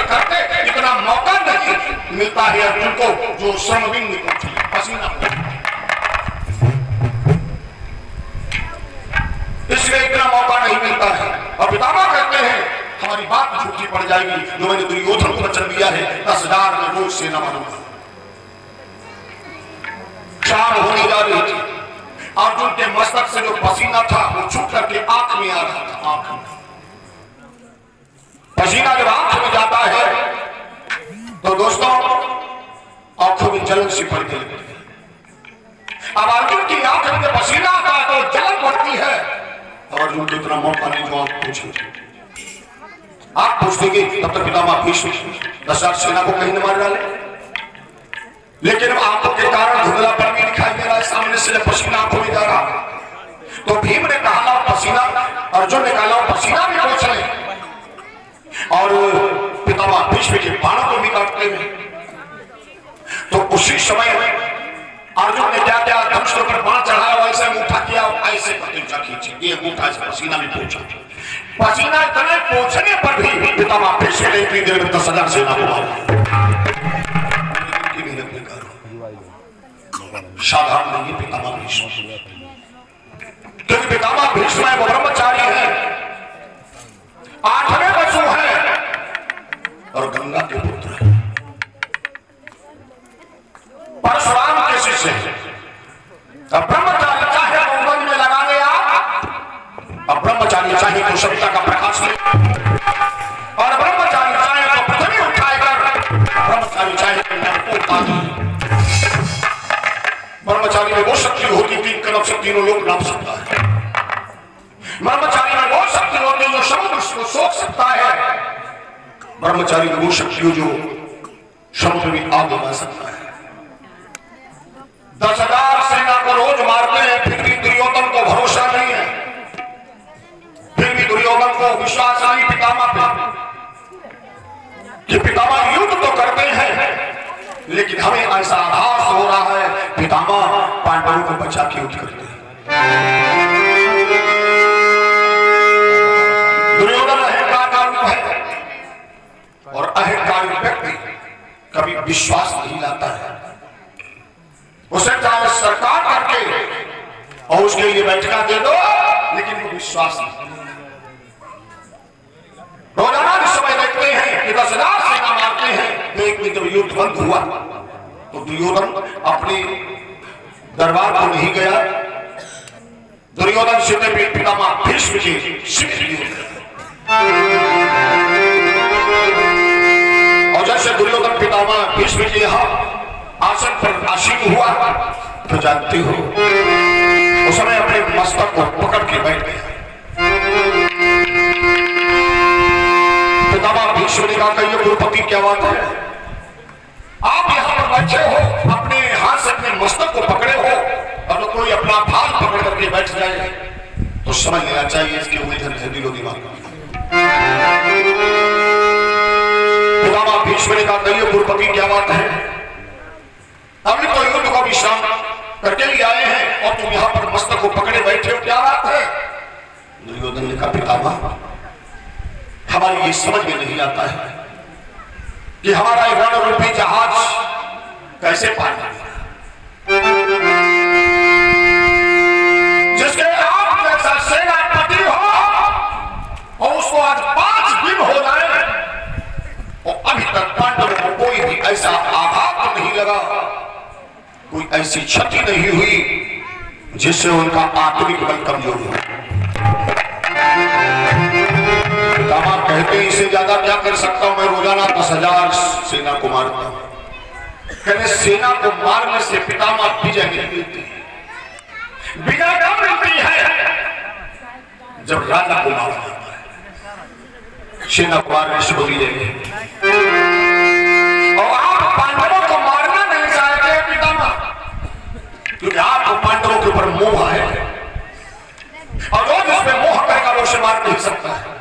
करते इतना मौका नहीं मिलता है अर्जुन को जो श्रमबिंद को पसीना, इसलिए इतना मौका नहीं मिलता है। और पितामह कहते हैं हमारी बात झूठी पड़ जाएगी जो मैंने दुर्योधन को वचन दिया है 10,000 में रोज सेना बनूंगा। शाम होने जा रही थी, अर्जुन के मस्तक से जो पसीना था वो छूट करके आंख में आ रहा था। आंख में पसीना जब आंख में जाता है तो दोस्तों आंखों में जलन सी पड़ती है। अब अर्जुन की आंख में पसीना आता है तो जलन पड़ती है। और अर्जुन को इतना मौका नहीं जो आप पूछेंगे, आप पूछ देंगे तब तक पितामह भीष्म 10,000 सेना को कहीं न मार डाले। लेकिन आंखों के कारण धुंधलापन भी दिखाई दे रहा है, सामने से पसीना आंखों में जा रहा। तो भीम ने कहा पसीना, अर्जुन ने कहा पसीना भी पोंछ ले, और पितामह भीष्म के बाणों को भी काटते हैं। तो उसी समय अर्जुन ने क्या क्या धनुष पर बाण चढ़ाया, वैसे अंगूठा किया, ऐसे प्रतिज्ञा खींची, ये अंगूठा से पसीना भी पोंछा। पसीना इतने पोंछने पर भी पितामह भीष्म ने इतनी देर में 10,000 सेना को मारा। साधारण नहीं पितामह भीष्म, क्योंकि पितामह भीष्म है वो ब्रह्मचारी है, 8वें वसु है और गंगा के पुत्र है, परशुराम के शिष्य है। अब ब्रह्मचारी चाहे तो वन में लगा दे आप, अब ब्रह्मचारी चाहे तो सभ्यता का प्रकाश ले, और ब्रह्मचारी चाहे तो पृथ्वी उठाएकर, ब्रह्मचारी चाहे तो उठा दे। ब्रह्मचारी में वो शक्ति होती 3 कदम से तीनों लोग नाप सकता है। ब्रह्मचारी में वो शक्ति होती है जो समुद्र को सोख सकता है। ब्रह्मचारी में वो शक्ति हो जो समुद्र में आग लगा सकता है। 10,000 सेना को रोज मारते हैं, फिर भी दुर्योधन को भरोसा नहीं है, फिर भी दुर्योधन को विश्वास नहीं पितामह पे कि पितामह युद्ध तो करते हैं, लेकिन हमें ऐसा आभास हो रहा है पितामह पांडवों को बचा के युद्ध करते हैं। दुर्योधन अहंकार का रूप है, और अहंकारी व्यक्ति कभी विश्वास नहीं लाता है। उसे चाहे सरकार करके और उसके लिए बैठका दे दो, लेकिन वो विश्वास नहीं। रोजाना इस समय देखते हैं कि 10,000 सेना मारते हैं, तो एक दिन जब युद्ध बंद हुआ तो दुर्योधन अपने दरबार को नहीं गया। दुर्योधन सीधे पितामह भीष्म के शिष्य लिए, और जैसे दुर्योधन पितामह भीष्म के यहाँ आसन पर आसीन हुआ तो जानते हो उस समय अपने मस्तक को पकड़ के बैठ गया। पितामह भीष्म ने कहा कहिए गुरुपति क्या बात है, आप यहाँ पर बैठे हो, अपने हाथ से अपने मस्तक को पकड़े हो, और तो कोई अपना भाग पकड़ करके बैठ जाए तो समझ लेना चाहिए इसके उलझन है दिलो दिमाग। पितामह भीष्म ने कहा कहिए गुरुपति क्या बात है, अभी तो युद्ध को विश्राम करके ही आए हैं और तुम यहाँ पर मस्तक को पकड़े बैठे हो, क्या बात है। दुर्योधन ने कहा पितामह हमारी ये समझ में नहीं आता है कि हमारा रण रूपी जहाज कैसे पार लगेगा, जिसके आप जैसा सेनापति हो और उसको आज 5 दिन हो जाए और अभी तक पांडवों को कोई भी ऐसा आघात नहीं लगा, कोई ऐसी क्षति नहीं हुई जिससे उनका आत्मिक बल कमजोर हो। पितामह कहते इससे ज्यादा क्या कर सकता हूं मैं, रोजाना 10,000 सेना को मारता हूं। कहते सेना को मारने से पितामह विजय नहीं मिलती, विजय कब मिलती है जब राजा को मारा जाता है। सेना को मारने से बोली जाएगी, और आप पांडवों को मारना नहीं चाहते पितामह, क्योंकि आपको पांडवों के ऊपर मोह है, और जो जिसमें मोह करेगा वो उसे मार नहीं सकता है।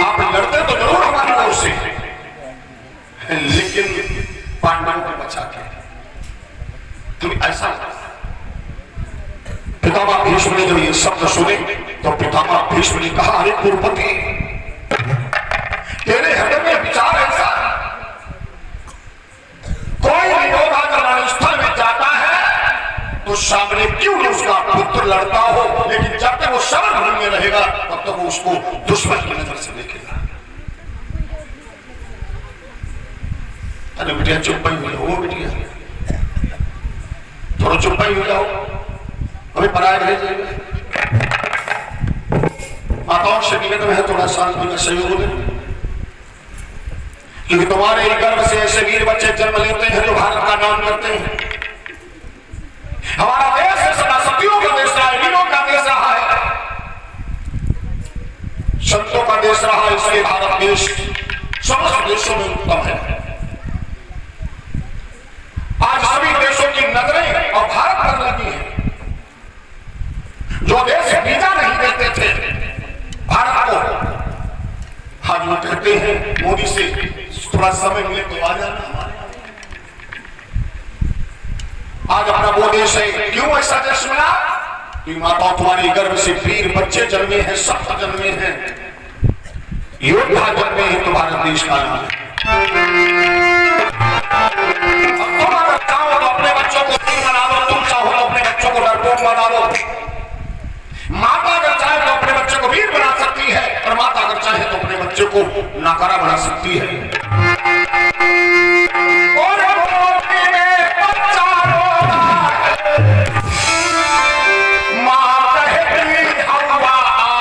आप लड़ते तो जरूर हमारी ओर से, लेकिन पांडवों को बचा के तुम ऐसा। पितामह भीष्म ने जब ये शब्द सुने तो पितामह भीष्म ने कहा अरे कुरुपति उसको दुश्मन की नजर से देखेगा। अरे बिटिया चुप ही हो जाओ, बिटिया थोड़ा चुप ही हो जाओ, अभी पराए भेजे। माताओं से निवेदन है थोड़ा शांति का सहयोग दें, क्योंकि तुम्हारे गर्भ से ऐसे वीर बच्चे जन्म लेते हैं जो भारत का नाम करते हैं। हमारा देश सदा सतियों का देश रहा है, वीरों का देश रहा है, संतों का देश रहा है, इसलिए भारत देश समस्त देशों में उत्तम है। आज सभी देशों की नजरें और भारत पर लगी है। जो देश वीजा नहीं देते थे भारत को, आज वो कहते हैं मोदी से थोड़ा समय मिले तो आ जाना हमारे। आज अपना वो देश है, क्यों ऐसा देश मिला? कि माताओं तुम्हारे गर्भ से वीर बच्चे जन्मे हैं, सख्त जन्मे हैं, योद्धा जन्मे हैं, तो भारत देश का नाम है। तुम अगर चाहो तो अपने बच्चों को वीर बना लो, तुम चाहो तो अपने बच्चों को डरपोक बना लो। माता अगर चाहे तो अपने बच्चे को वीर बना सकती है, और माता अगर चाहे तो अपने बच्चे को नाकारा बना सकती है। और में बच्चा रोता है, मां कहती हवा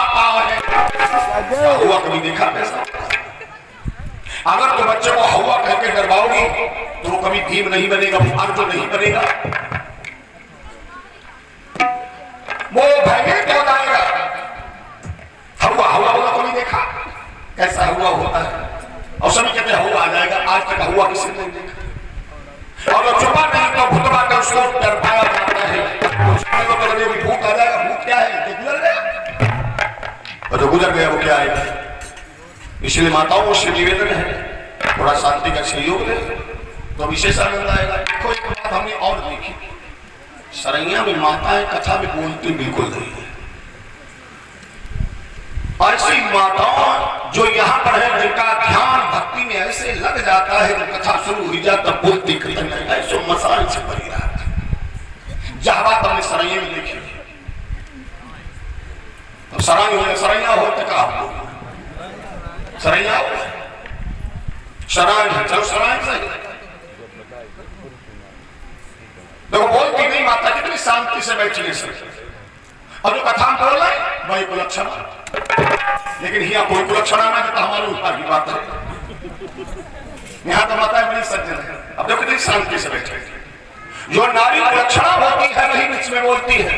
आता है। हुआ कभी देखा कैसा? अगर तो बच्चे को हवा कह के डरवाओगी तो वो कभी भीम नहीं बनेगा, अर्जुन नहीं बनेगा, वो भयभीत हो जाएगा। हवा हवा वाला कभी देखा कैसा हुआ होता है? और सभी कहते हैं हुआ आ जाएगा, आज तक हुआ किसी ने नहीं देखा। और जो छुपा नहीं तो भुतवा कर उसको डर पाया जाता है। भूत आ जाएगा, भूत क्या है? तो गुजर गया, और जो गुजर गया वो क्या है? इसलिए माताओं से निवेदन है थोड़ा शांति का सहयोग दे तो विशेष आनंद आएगा। देखो एक बात हमने और देखी, सरैया में माताएं कथा में बोलती बिल्कुल नहीं है। ऐसी माताओं जो यहाँ पर है, जिनका ध्यान भक्ति में ऐसे लग जाता है, जब कथा शुरू हुई जाता बोलती खत्म नहीं, ऐसे मसाल से भरी रहा। जहां बात हमने सरैया में देखी, तो सरैया हो तो क्या सरैया शराय चलो शराय सही। देखो बोलती नहीं माता, कितनी शांति से बैठी है सर, और जो कथा बोल रहे वही कुलक्षण, लेकिन यहाँ कोई कुलक्षण आना तो हमारे ऊपर की बात है। यहाँ तो माता बड़ी सज्जन है। अब देखो कितनी शांति से बैठे। जो नारी कुलक्षणा होती है वही बीच में बोलती है,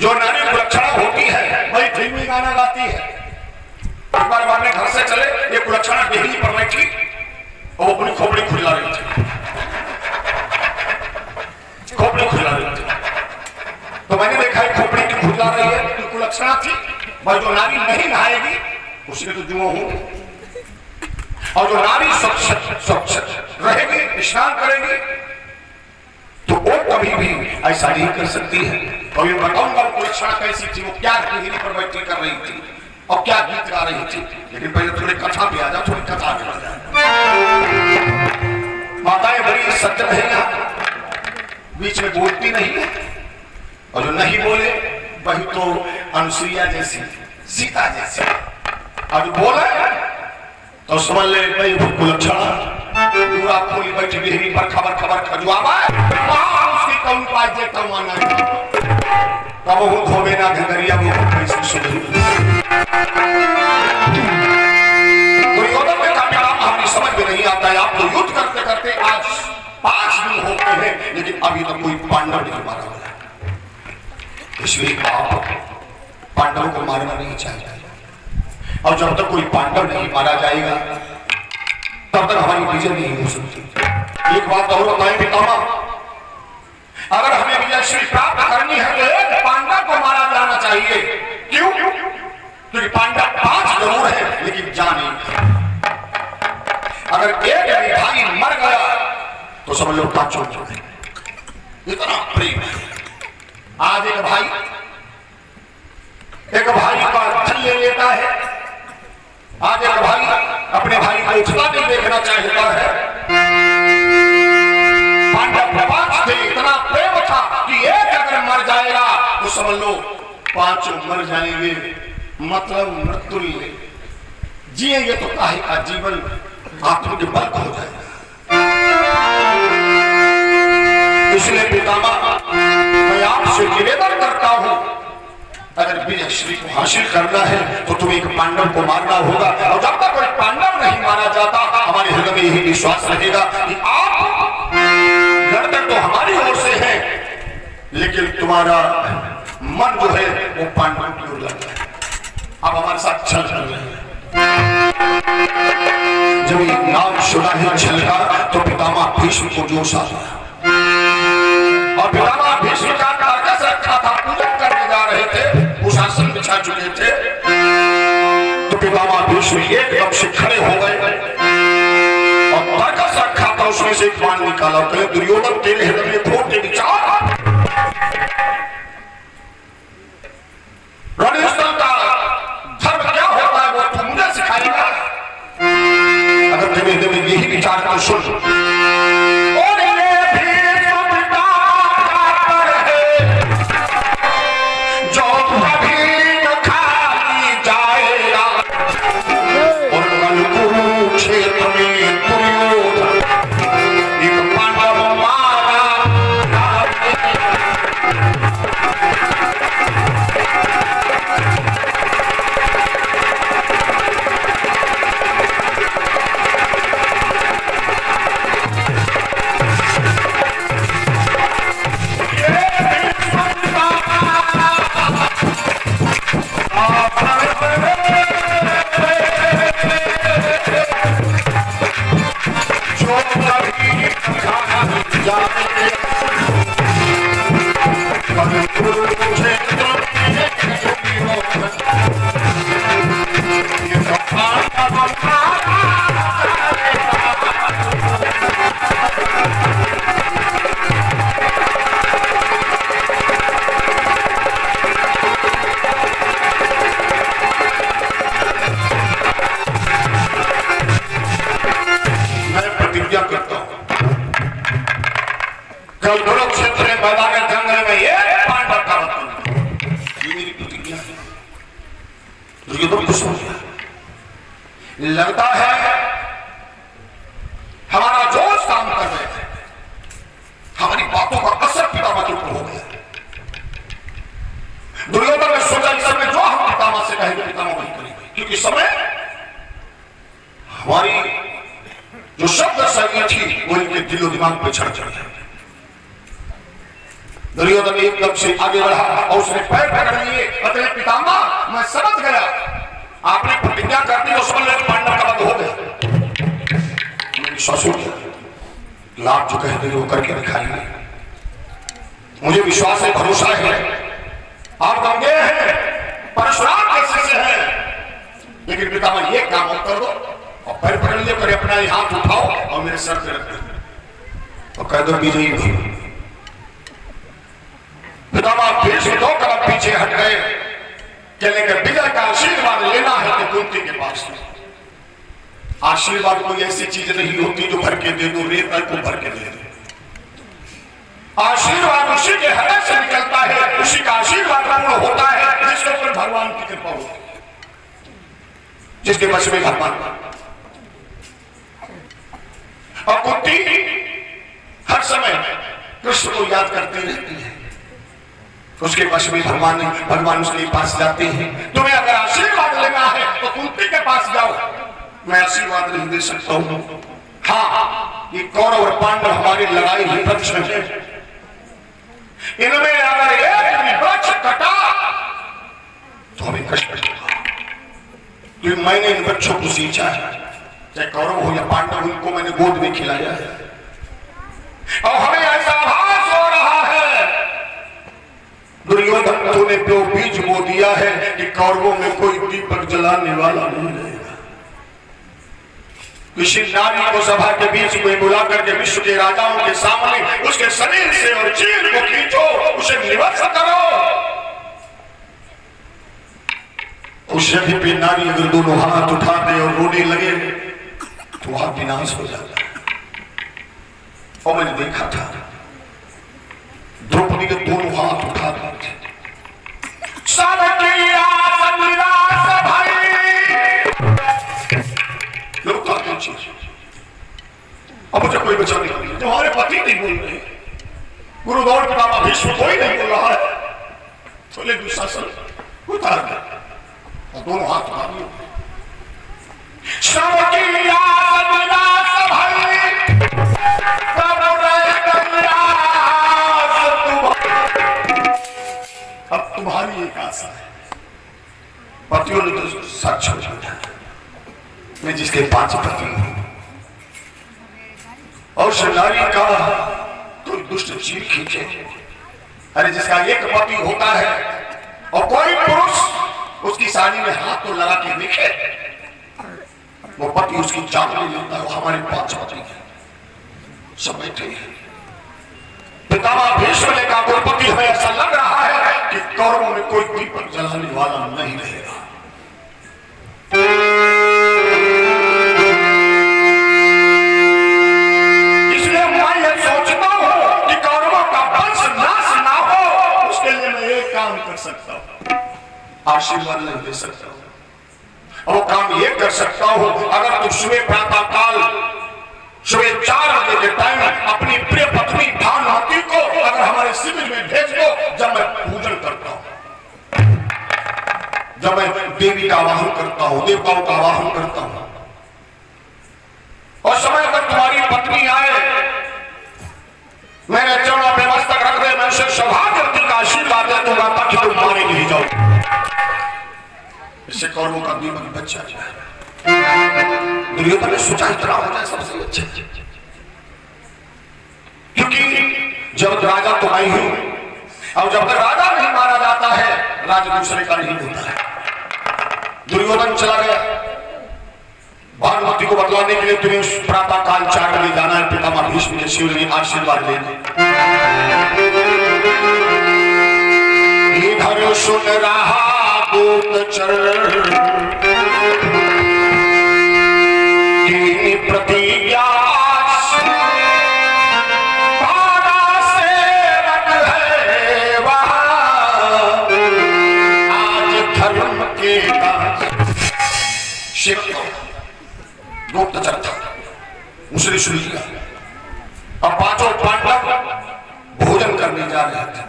जो नारी कुलक्षणा होती है वही फिल्मी गाना गाती है। एक बार हमारे घर से चले, ये कुलक्षणा डेहरी पर बैठी और वो अपनी खोपड़ी खुला रही थी, खोपड़ी खुला रही थी। तो मैंने देखा है खोपड़ी की खुला रही है, तो कुलक्षणा थी। भाई जो नारी नहीं नहाएगी उसके तो जुआ होंगे, और जो नारी स्वच्छ रहेगी, स्नान करेगी, तो वो कभी भी ऐसा नहीं कर सकती है। तो ये बताऊंगा कुलक्षणा कैसी थी, वो क्या डेहरी पर बैठी कर रही थी और क्या गीत गा रही थी। लेकिन पहले थोड़ी कथा पे आ जाओ, थोड़ी कथा पे आ जाओ। माताएं बड़ी सज्जन है, यहाँ बीच में बोलती नहीं है, और जो नहीं बोले वही तो अनुसुईया जैसी, सीता जैसी। अब बोले तो समझ ले भाई कुलक्षणा पूरा खोली बैठी डेहरी पर खबर खजुआवा उसकी कौन पाजे कमाना तब वो धोबे ना घगरिया वो कैसे सुनी। समझ में नहीं आता है। आप तो युद्ध करते करते आज 5 दिन हो गए हैं, लेकिन अभी तक कोई पांडव नहीं मारा गया। इसलिए आप पांडवों को मारना नहीं चाहिए, और जब तक कोई पांडव नहीं मारा जाएगा तब तक हमारी विजय नहीं हो सकती। एक बात और बताएं पितामह, अगर हमें विजय श्री प्राप्त करनी है तो एक पांडव को मारा जाना चाहिए। क्यों? क्योंकि पांडव 5 जरूर है लेकिन जाने, अगर एक भाई मर गया तो समझ लो 5 हो गए। इतना प्रेम है। आज एक भाई का धन ले लेता है, आज एक भाई अपने भाई को उठता नहीं देखना चाहता है। पांडव 5 थे, इतना प्रेम था कि एक अगर मर जाएगा तो समझ लो 5 मर जाएंगे। मतलब मृत्युल्य, जिएंगे तो काहे का जीवन आत्म के बल हो जाएगा। इसलिए पितामह मैं आपसे निवेदन करता हूं, अगर विजय श्री को हासिल करना है तो तुम्हें एक पांडव को मारना होगा, और जब तक कोई पांडव नहीं मारा जाता हमारे हृदय में यही विश्वास रहेगा कि आप लड़ते तो हमारी ओर से है, लेकिन तुम्हारा मन जो है वो पांडव की ओर लग रहा है। आप हमारे साथ छल कर रहे हैं। जब एक नाम सुना है छल का, तो पितामह भीष्म को जोश आ गया, और पितामह भीष्म का ताकस रखा था, पूजन करने जा रहे थे, शासन बिछा चुके थे, तो पितामह भीष्म एकदम से खड़े हो गए और ताकत रखा था, उसमें से एक बाण निकाला, कहे दुर्योधन तेरे हृदय में खोटे विचार, रणस्थल का धर्म क्या होता है वो तू मुझे सिखाएगा। अगर तेरे हृदय में यही विचार को सुन, लगता है हमारा जोश काम कर रहे थे, हमारी बातों का असर पितामह के ऊपर हो गया। दुर्योधन ने सोचा इस समय जो हम पितामह से कहेंगे पितामह वही करेंगे, क्योंकि समय हमारी जो शब्द शैली थी वो इनके दिलो दिमाग पे चढ़ गया। दुर्योधन एकदम से आगे बढ़ा और उसने पैर पकड़ लिए, मतलब पितामह मैं समझ गया, आपने प्रतिज्ञा कर दी, उस पर पांडव का वध हो गया। विश्वास हो गया, आप जो कहते वो करके दिखाएंगे, मुझे विश्वास है, भरोसा है। आप गंगे हैं, परशुराम के शिष्य हैं, लेकिन पितामह ये काम कर दो और पैर पकड़ लिए, कर अपना हाथ उठाओ और मेरे सर पे रख दो और कह दो विजयी भव। पितामह फिर से 2 कदम पीछे हट गए, कहने के विजय का आशीर्वाद लेना है तो कुंती के पास। आशीर्वाद कोई ऐसी चीज नहीं होती जो भर के दे दो, रेत को भर के दे दो। आशीर्वाद उसी के हृदय से निकलता है, उसी का आशीर्वाद पूर्ण होता है जिसके ऊपर भगवान की कृपा होती है, जिसके वश में भगवान। और कुंती हर समय कृष्ण को याद करती रहती है, उसके वश में भगवान उसके पास जाते हैं। तुम्हें अगर आशीर्वाद लेना है तो कुंती के पास जाओ, मैं आशीर्वाद नहीं दे सकता हूं। हाँ, ये कौरव और पांडव हमारी लड़ाई ही वृक्ष है, इनमें अगर एक वृक्ष कटा तो हमें कष्ट होगा, क्योंकि मैंने इन वृक्षों को सींचा है, चाहे कौरव हो या पांडव, इनको मैंने गोद में खिलाया है। और हमें ऐसा आभास हो रहा है दुर्योधन तूने जो बीज बो दिया है कि कौरवों में कोई दीपक जलाने वाला नहीं रहेगा। किसी नारी को सभा के बीच में बुला करके विश्व के राजाओं के सामने उसके शरीर से और चीर को खींचो, उसे निवस्त करो। उस यदि भी नारी अगर दोनों हाथ उठा दे और रोने लगे तो वहां विनाश हो जाता है। और मैंने देखा था द्रौपदी के दोनों हाथ उठा दिए थे। भीष्म कोई नहीं बोल रहा है, बोले दुशासन उतार दे और दोनों हाथ उतार लिए। अब तुम्हारी एक आशा है, पतियों ने तो सच हो जाता है, मैं जिसके 5 पति हूं और नारी का कोई दुष्ट चीर खींचे। अरे जिसका एक पति होता है और कोई पुरुष उसकी साड़ी में हाथ तो लगा के देखे, वो पति उसकी जान ले लेता है। वो हमारे 5 पति हैं, सब बैठे हैं। पितामह भीष्म ने कहा गुरुपति हमें ऐसा लग रहा है कि कौरवों में कोई दीपक जलाने वाला नहीं रहेगा। इसलिए मैं ये सोचता हूं कि कौरवों का वंश नाश ना हो, उसके लिए मैं एक काम कर सकता हूं, आशीर्वाद नहीं दे सकता हूं। वो काम ये कर सकता हूं, अगर तुम सुबह प्रातः काल सुबह 4 बजे के टाइम अपनी प्रिय पत्नी भानुमति को अगर हमारे शिविर में भेज दो, जब मैं पूजन करता हूं, जब मैं देवी का आवाहन करता हूं, देवताओं का आवाहन करता हूं, और समय पर तुम्हारी पत्नी आए, मेरे चरणों पे मस्तक रख दे, मैं उसे सौभाग्यवती का आशीर्वाद दे दूंगा ताकि तुम मारे नहीं जाओ। इससे कौरवों का दीपक बच जाए। दुर्योधन ने सोचा इतना हो जाए सबसे अच्छा, क्योंकि जब राजा तो आई हूं और जब तक राजा नहीं मारा जाता है, राजा दूसरे का नहीं होता है। दुर्योधन चला गया, भानुमति को बतलाने के लिए तुम्हें प्रातः काल 4 बजे जाना है, पितामह भीष्म के शिविर में आशीर्वाद लेने। इधर सुन रहा गुप्तचर की प्रतिज्ञा से रख है वहाँ, आज धर्म के शिव गुप्तचर था, उसने सुन लिया। अब 5 पांडव भोजन करने जा रहे थे।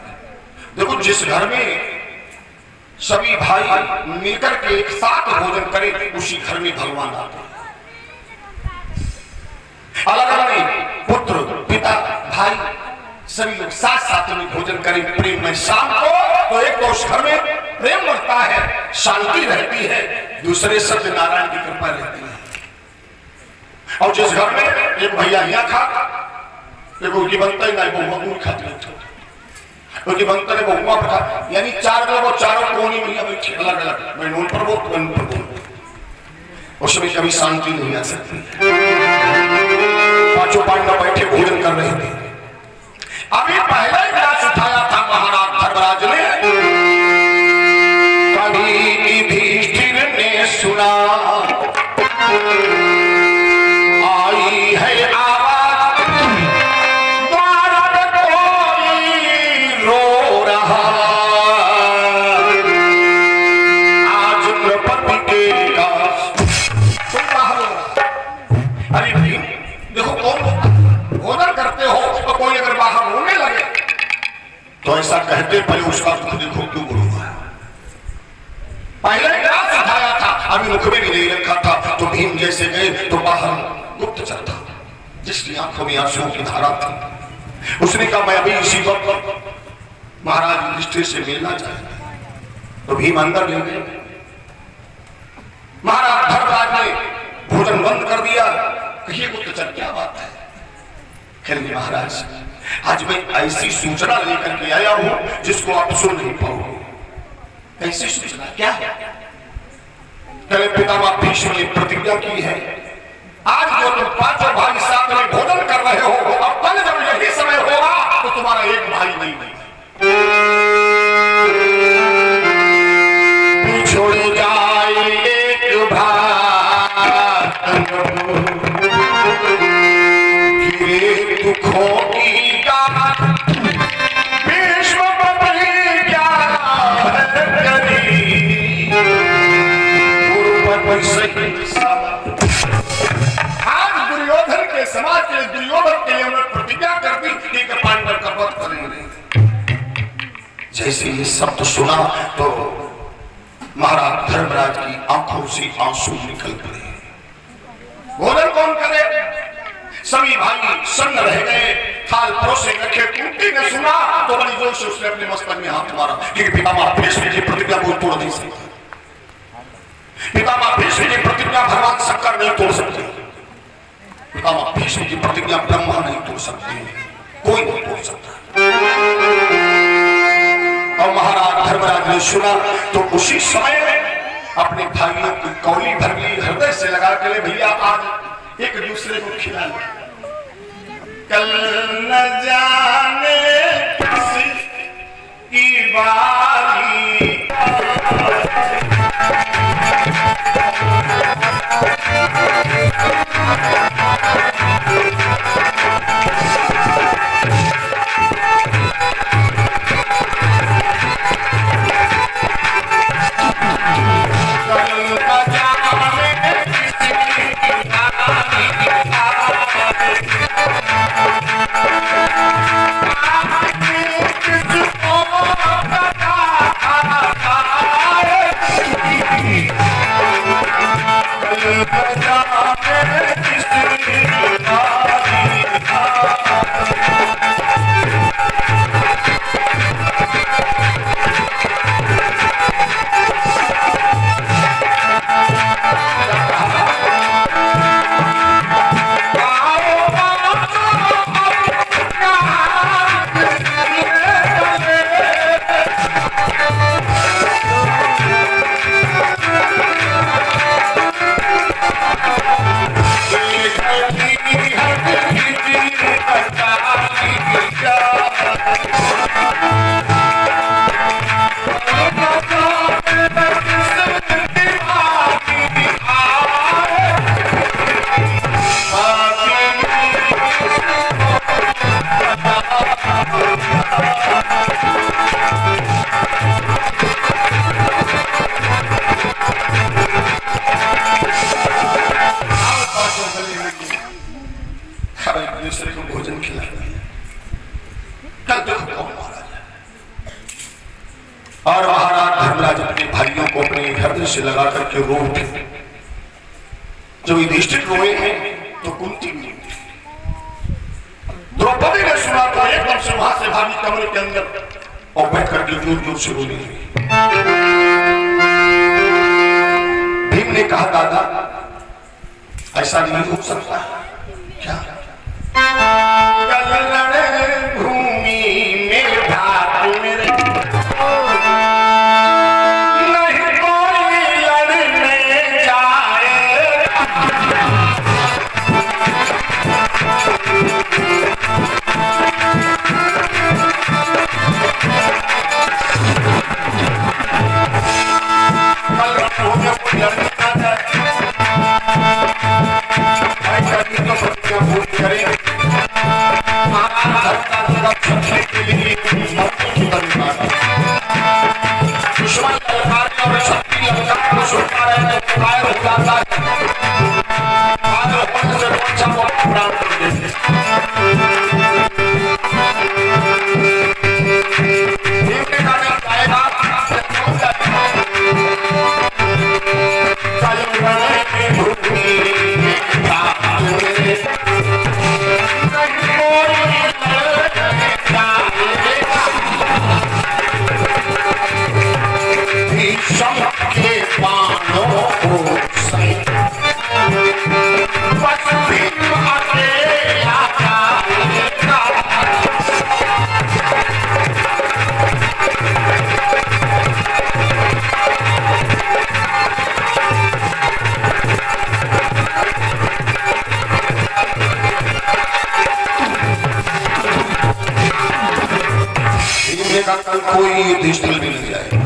देखो, जिस घर में सभी भाई मिलकर के एक साथ भोजन करें, उसी घर में भगवान आते हैं। अलग अलग पुत्र पिता भाई सभी लोग साथ साथ में भोजन करें प्रेम में, शाम को तो एक तो उस घर में प्रेम बढ़ता है, शांति रहती है, दूसरे सत्यनारायण की कृपा रहती है। और जिस घर में एक भैया यहाँ खा, एक उनकी बनता ही नहीं, वो मगूर खाते क्योंकि बनता है बहुमा पर खा, यानी 4 लोग और चारों कोनी भैया बैठे अलग अलग, मैं नून पर बोल, मैं नून पर बोल, उसमें कभी शांति नहीं आ सकती। 5 पांडव बैठे भोजन कर रहे थे। अभी पहले गिलास उठाया था महाराज धर्मराज ने, कभी युधिष्ठिर ने सुना आई है आवाज, द्वार कोई रो रहा, आज द्रौपदी के तुम बाहर हो। अरे भाई देखो, कौन भोजन करते हो तो कोई अगर बाहर रोने लगे तो ऐसा कहते पहले उसका दुख देखो क्यों बोलूंगा। पहले गिलास उठाया था, अभी मुख में भी नहीं रखा था, तो भीम जैसे गए तो बाहर गुप्तचर था जिसकी आंखों में आंसुओं की धारा थी। उसने कहा मैं अभी इसी वक्त महाराज युधिष्ठिर से मिलना चाहता, तो भीम अंदर ले गए। महाराज धर्मराज ने भोजन बंद कर दिया। कहिए गुप्तचर क्या बात है? कहेंगे महाराज आज मैं ऐसी सूचना लेकर के आया हूं जिसको आप सुन नहीं पाओगे। ऐसी सूचना क्या है? कल पितामह भीष्म ने प्रतिज्ञा की है, आज जो तुम 5 भाई साथ में भोजन कर रहे हो, और कल जब यही समय होगा तो तुम्हारा एक भाई नहीं बनेगा। छोड़ जाए एक भाई गिरे दुखों की गाथ, भीष्म प्रतिज्ञा करी, गुरु सही। आज दुर्योधन के समाज के दुर्योधन के लिए उन्होंने प्रतिज्ञा कर दी कि पांडव का वध करेंगे। जैसे ये शब्द सुना तो महाराज धर्मराज की आंखों से आंसू निकल पड़े। भोजन कौन करे? सभी भाई सन्न रह गए, थाल परोसे रखे। कुंती ने सुना तो बड़ी जोर से उसने अपने मस्तक में हाथ मारा, क्योंकि पितामह भीष्म की प्रतिज्ञा को तोड़ नहीं सकता। पितामह भीष्म की प्रतिज्ञा भगवान शंकर नहीं तोड़ सकते, पितामह भीष्म की प्रतिज्ञा ब्रह्मा नहीं तोड़ सकते, कोई नहीं तोड़ सकता। और महाराज धर्मराज ने सुना तो उसी समय अपने भाइयों की कौली भर ली, हृदय से लगा के ले भैया आज एक दूसरे को खिला लो, कल न जाने किसी की बारी। और महाराज धर्मराज अपने भाइयों को अपने हृदय से लगा करके रो उठे। जब युधिष्ठिर रोए हैं तो कुंती भी रोई। द्रौपदी ने सुना तो एकदम से वहां से भागी कमरे के अंदर और बैठ करके जोर जोर से रोने लगी। भीम ने कहा दादा ऐसा नहीं हो सकता, क्या भूमि में भाग मेरे कल कोई युधिष्ठिर भी नहीं जाएगा,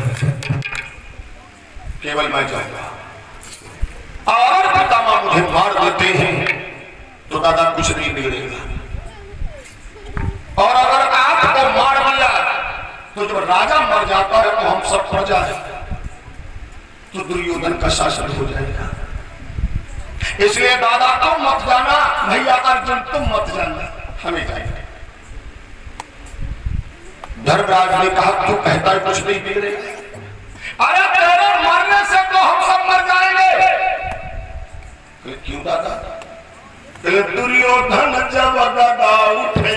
केवल मैं जाऊंगा। और पितामह मुझे मार देते हैं तो दादा कुछ नहीं बिगड़ेगा, और अगर आपको मार दिया तो जब राजा मर जाता है तो हम सब प्रजा है, तो दुर्योधन का शासन हो जाएगा। इसलिए दादा तुम मत जाना, भैया अर्जुन तुम मत जाना, हमें जाएगा। धर्मराज ने कहा तू कहता है कुछ नहीं बिगड़ेगा। अरे तेरे मरने से तो हम सब मर जाएंगे। क्यों दादा? दुर्योधन जब गदा उठे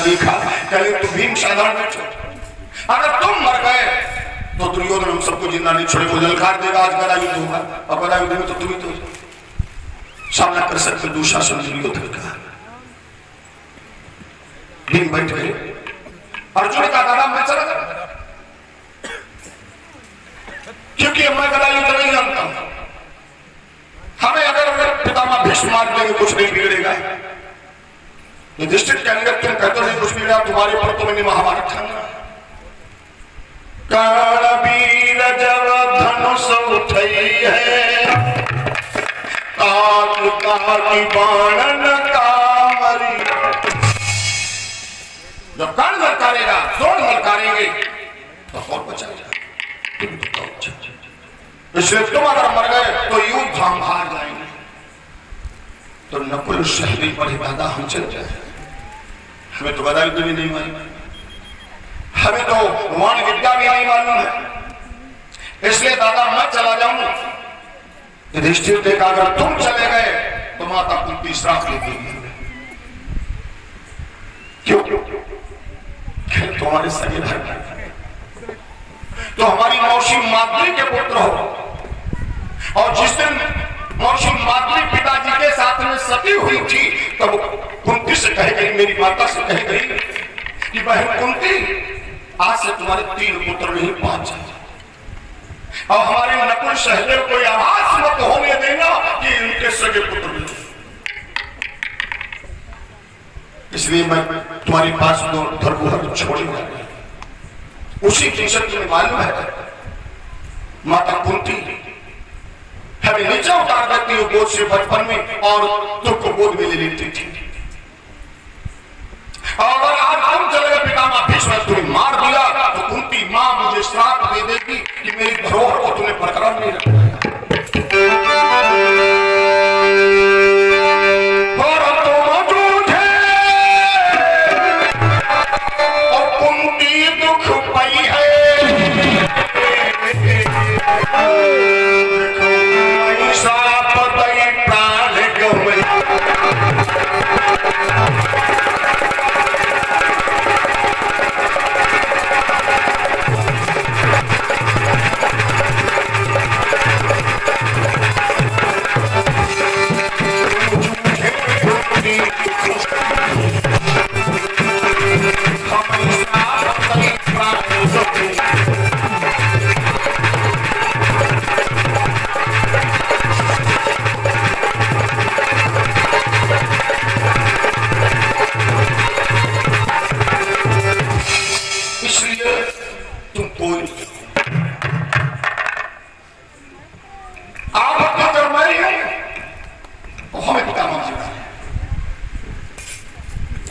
देखा पहले तो भीम साधारण में छोड़। अगर तुम मर गए तो दुर्योधन हम सबको जिंदा नहीं छोड़े, वो ललकार देगा आज गदा युद्ध होगा और गदा युद्ध में तो तुम ही तो सामना कर सकते दुशासन दुर्योधन का। भीम बैठ गए, अर्जुन का गदा मैं चला गया क्योंकि मैं गदा युद्ध नहीं जानता हूं। हमें अगर पितामह भीष्म मार देंगे कुछ नहीं बिगड़ेगा। युधिष्ठिर के अंदर तुम कहते नहीं कुछ बिगड़ा, तुम्हारे ऊपर तो मैंने महाभारत ठाना। कर्णवीर जब धनुष उठई है काक काकी बाणन कामरी। जब कर्ण ललकारेगा द्रोण ललकारेंगे तो और बचाएगा। इसलिए तुम अगर मर गए तो युद्ध हम हार जाएंगे। तो नकुल शहरी पढ़े दादा हम चल जाए, हमें तो गदा युद्ध भी नहीं मालूम, हमें तो वाण विद्या भी नहीं मालूम है। इसलिए दादा मैं चला जाऊं। युधिष्ठिर देखा अगर तुम चले गए तो माता कुंती श्राप देती है। क्यों? तुम्हारे सगे भाई तो हमारी मौसी माद्री के पुत्र हो, और जिस दिन मौसी माद्री पिताजी के साथ में सती हुई थी तब कुंती से कह गई, मेरी माता से कह गई कि बहन कुंती आज से तुम्हारे 3 पुत्र नहीं 5 हैं, और हमारे नकुल सहदेव को आभास मत होने देना कि उनके सगे पुत्र नहीं। इसलिए मैं तुम्हारे पास दो धरोहर छोड़ूंगा। उसी की शक्ति में मालूम है माता कुंती हमें नीचे उतार देती हो गोद से बचपन में और तुमको गोद में ले लेती थी। और आज तुम चले गए पितामह भीष्म ने तुम्हें मार दिया तो कुंती मां मुझे श्राप दे देगी कि मेरी धरोहर को तुमने बरकरार नहीं रखा।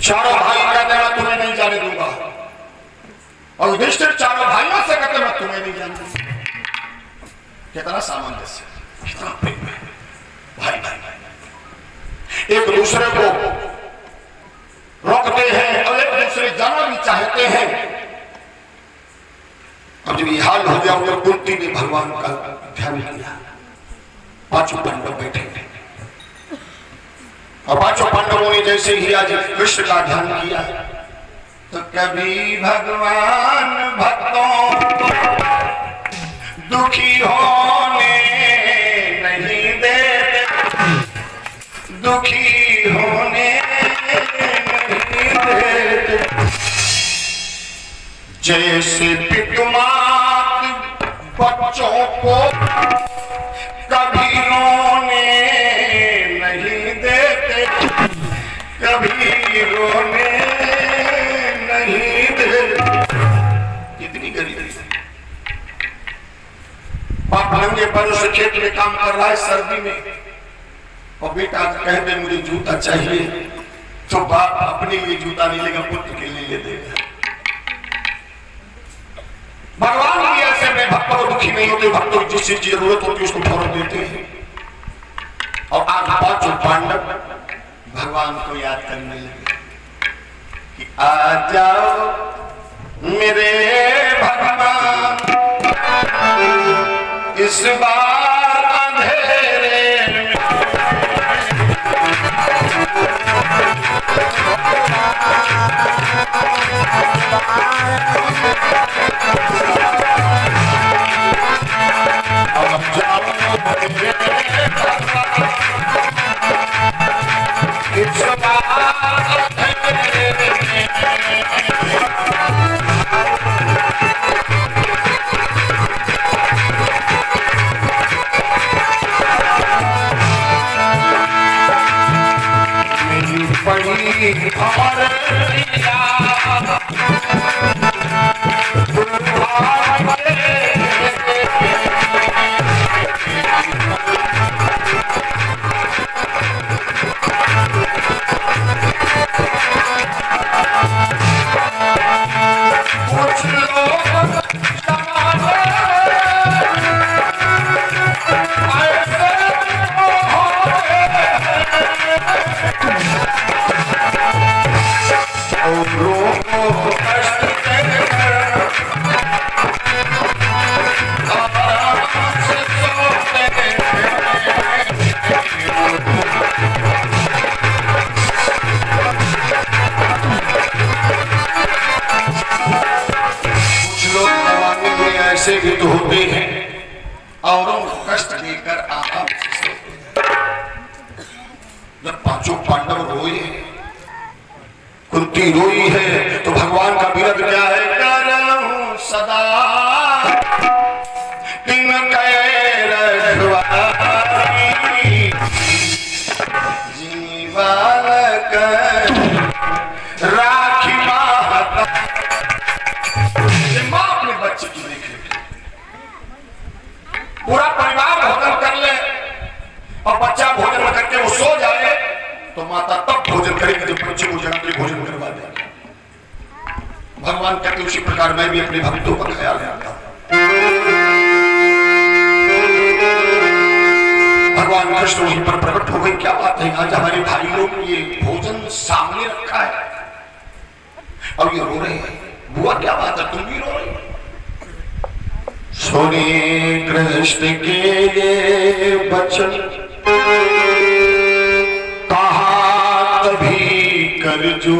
चारों भाई कहते मैं तुम्हें नहीं जाने दूंगा, और युधिष्ठिर चारों भाइयों से कहते मैं तुम्हें नहीं जाने दूंगा। कितना सामंजस्य, कितना प्रेम है भाई भाई एक दूसरे को रोकते हैं और गया और कुंती ने भगवान का ध्यान किया। पांचों पांडव बैठे और पांचों पांडवों ने जैसे ही आज कृष्ण का ध्यान किया तो कभी भगवान भक्तों दुखी होने नहीं देते, दुखी होने नहीं देते। जैसे पितुमात बच्चों को कभी रोने नहीं देते, कभी रोने नहीं देते। कितनी गरीबी। बाप नंगे पैरों से खेत में काम कर रहा है सर्दी में और बेटा कह दे मुझे जूता चाहिए तो बाप अपने लिए जूता नहीं लेगा, पुत्र के लिए ले देगा। भगवान की ऐसे में भक्तों दुखी नहीं होते, भक्तों की जिस चीज की जरूरत होती है उसको फौरन देते हैं। और आज पांचों पांडव भगवान को याद करने लगे कि आ जाओ मेरे भगवान इस बार अंधेरे में। अब जाओ मेरे भगवान इस बार अंधेरे में। ऐसे भी तो होते हैं औरों को कष्ट देकर आराम से सोते हैं। जब पांचों पांडव रोए, कुंती रोई है तो भगवान का विरद क्या है? करहूं सदा तिन कै रखवारी जीवन राखी माता। मां अपने बच्चे की देख ले, पूरा परिवार भोजन कर ले और बच्चा भोजन करके वो सो जाए तो माता तब भोजन करेगी जब बच्चे को जगा के भोजन करवा दे। भगवान कहते उसी प्रकार मैं भी अपने भक्तों का ख्याल रखता हूं। भगवान कृष्ण वहीं पर प्रकट हो गए। क्या बात है, आज हमारे भाई लोग ये भोजन सामने रखा है और ये रो रहे हैं। बुआ क्या बात है, तुम भी रो रहे हो? सुनिए कृष्ण के ये वचन कहा तभी कर जो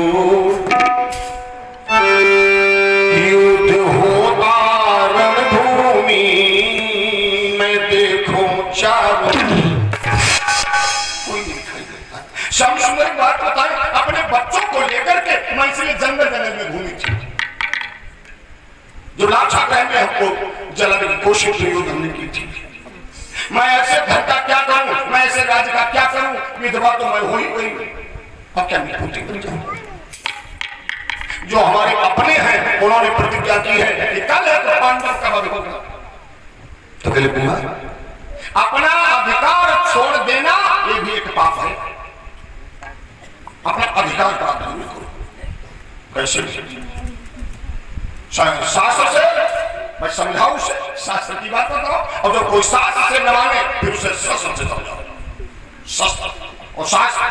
युद्ध होता रणभूमि में देखो चारों कोई नहीं दिखाई देता। श्याम सुंदर एक बात बताए, अपने बच्चों को लेकर के मैं इसलिए जंगल जंगल में घूमी थी। जो लाछा टाइम में हमको जलाने की कोशिश हमने की थी। मैं ऐसे घर का क्या करूं, मैं ऐसे राज्य का क्या करूं, विधवा तो मैं हुई अब क्या मैं पूछती बन जाऊं? जो हमारे अपने हैं उन्होंने प्रतिज्ञा की है कि कल है तो पांडव का वध होगा। तो कहले बुआ अपना अधिकार छोड़ देना ये भी एक पाप है। अपना अधिकार प्राप्त नहीं करो। कैसे? शास्त्र से मैं समझाऊं, से शास्त्र की बात बताओ, और जब कोई शास्त्र से न माने फिर उसे शस्त्र से समझाओ। शस्त्र और शास्त्र,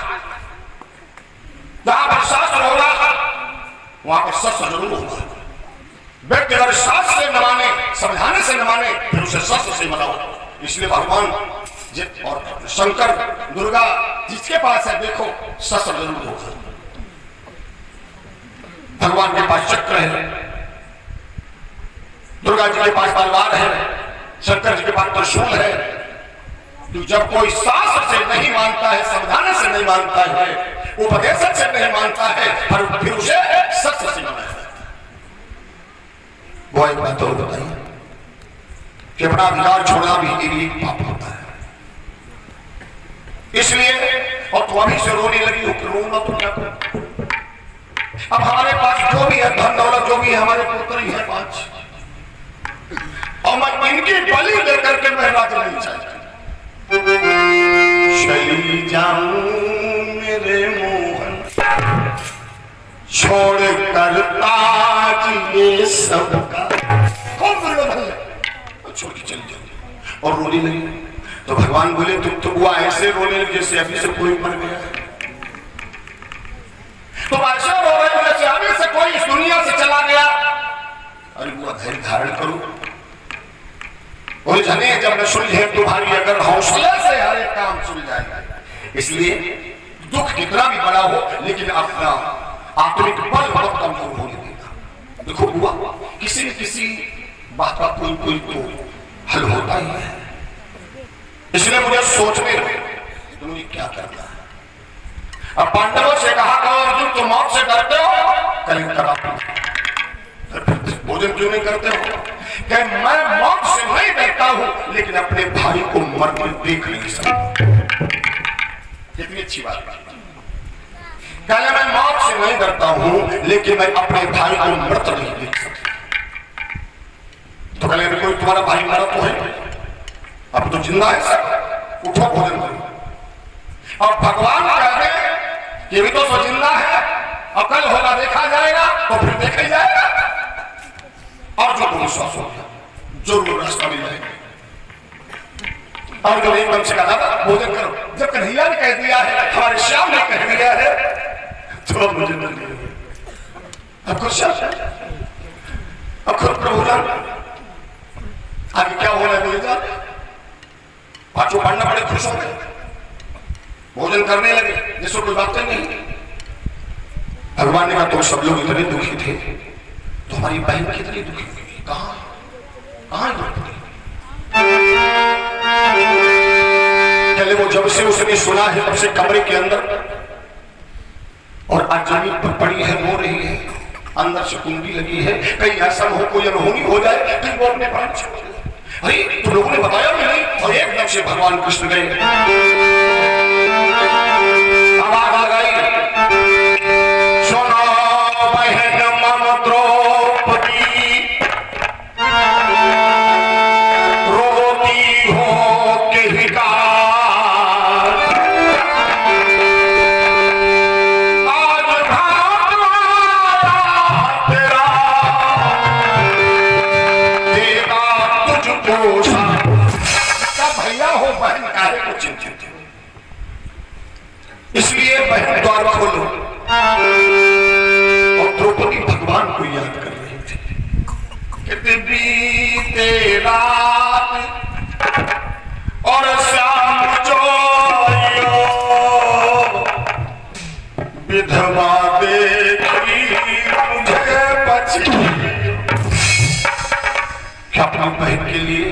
जहां पर शास्त्र होगा वहां पर शस्त्र जरूर होगा। व्यक्ति अगर सास से न माने, समझाने से न माने, फिर उसे शस्त्र से मनाओ। इसलिए भगवान और शंकर दुर्गा जिसके पास है देखो शस्त्र जरूर होगा। भगवान के पास चक्र है, दुर्गा जी के पास तलवार है, शंकर जी के पास त्रिशूल है। तो जब कोई शास्त्र से नहीं मानता है, समझाने से नहीं मानता है, उपदेश से नहीं मानता है, फिर उसे शस्त्र से मनाया जाता है। वो एक बात और बताइए कि अपना अधिकार छोड़ना भी एक पाप होता है। इसलिए और तो अभी से रोने लगी हो कि रोना तो क्या करो। अब हमारे पास जो भी है धन दौलत, जो भी है, हमारे पुत्र ही है 5, और मैं इनकी बलि देकर के मैं राज नहीं चाहती। चली जाऊं मेरे मोहन, छोड़ कर ताज ये सबका। कौन दुर्योधन है? छोड़ के चली जाऊंगी और रोने लगी। तो भगवान बोले तुम तो हुआ ऐसे रोने लगे जैसे अभी से कोई मर गया। तुम ऐसा रो रहे हो जैसे अभी से कोई इस दुनिया से चला गया। अरे वो धैर्य धारण करो। उलझने जब न सुलझे तुम्हारी, अगर हौसले से हर एक काम सुलझाएगा। इसलिए दुख कितना भी बड़ा हो, लेकिन अपना आत्मिक बल बहुत कमजोर होने देगा। देखो हुआ किसी न किसी बात का कोई तो हल होता ही है। इसलिए मुझे सोचने लगे तुमने क्या करना है। अब पांडवों से कहा अर्जुन तुम मौत से डरते हो, कहीं करा भोजन क्यों नहीं करते हो? कि मैं मौत से नहीं डरता हूं, लेकिन अपने भाई को मरते देख नहीं सकता। कितनी अच्छी बात है। कहले मैं मौत से नहीं डरता हूं, लेकिन मैं अपने भाई को मरते नहीं देख सकता। तो कहले कोई तुम्हारा भाई मरा तो है, अब तो जिंदा है सब, उठो भोजन करो। और भगवान कहते ये भी तो सो जिंदा है, अकल होगा देखा जाएगा, तो फिर देखा ही जाएगा। और जो तुम विश्वास हो गया जरूर रास्ता मिल जाएगा। और जो एकदम से कहा था भोजन करो, जब कन्हैया ने कह दिया है, हमारे श्याम ने कह दिया है, तो मुझे मिल गया। अब खुश अब खुद प्रभुजन आगे क्या हो रहा है मुझे जान। पांचों पढ़ना बड़े खुश हो गए, भोजन करने लगे जैसे कोई बात नहीं। भगवान ने कहा तुम सब लोग इतने दुखी थे, तो हमारी बहन कितनी दुखी हुई, कहां चले। वो जब से उसने सुना है तब से कमरे के अंदर और आज जमीन पर पड़ी है, रो रही है, अंदर से कुंडी लगी है। कहीं ऐसा हो कोई अनहोनी हो जाए, कहीं वो अपने प्राण छोड़ दे। अरे तुम लोगों ने बताया भी नहीं। और एकदम से भगवान कृष्ण गए, आवाज आ गई, सुनो बहन मम द्रौपदी, रोती हो के विकार, आज भात तेरा देगा तुझको सा। भैया हो बहन काहे को चिंतित हो, इसलिए बहन द्वार खोलो। और द्रौपदी भगवान को याद कर रही थी। बीते रात और श्याम जोयो, विधवा देखी मुझे बची। क्या अपनी बहन के लिए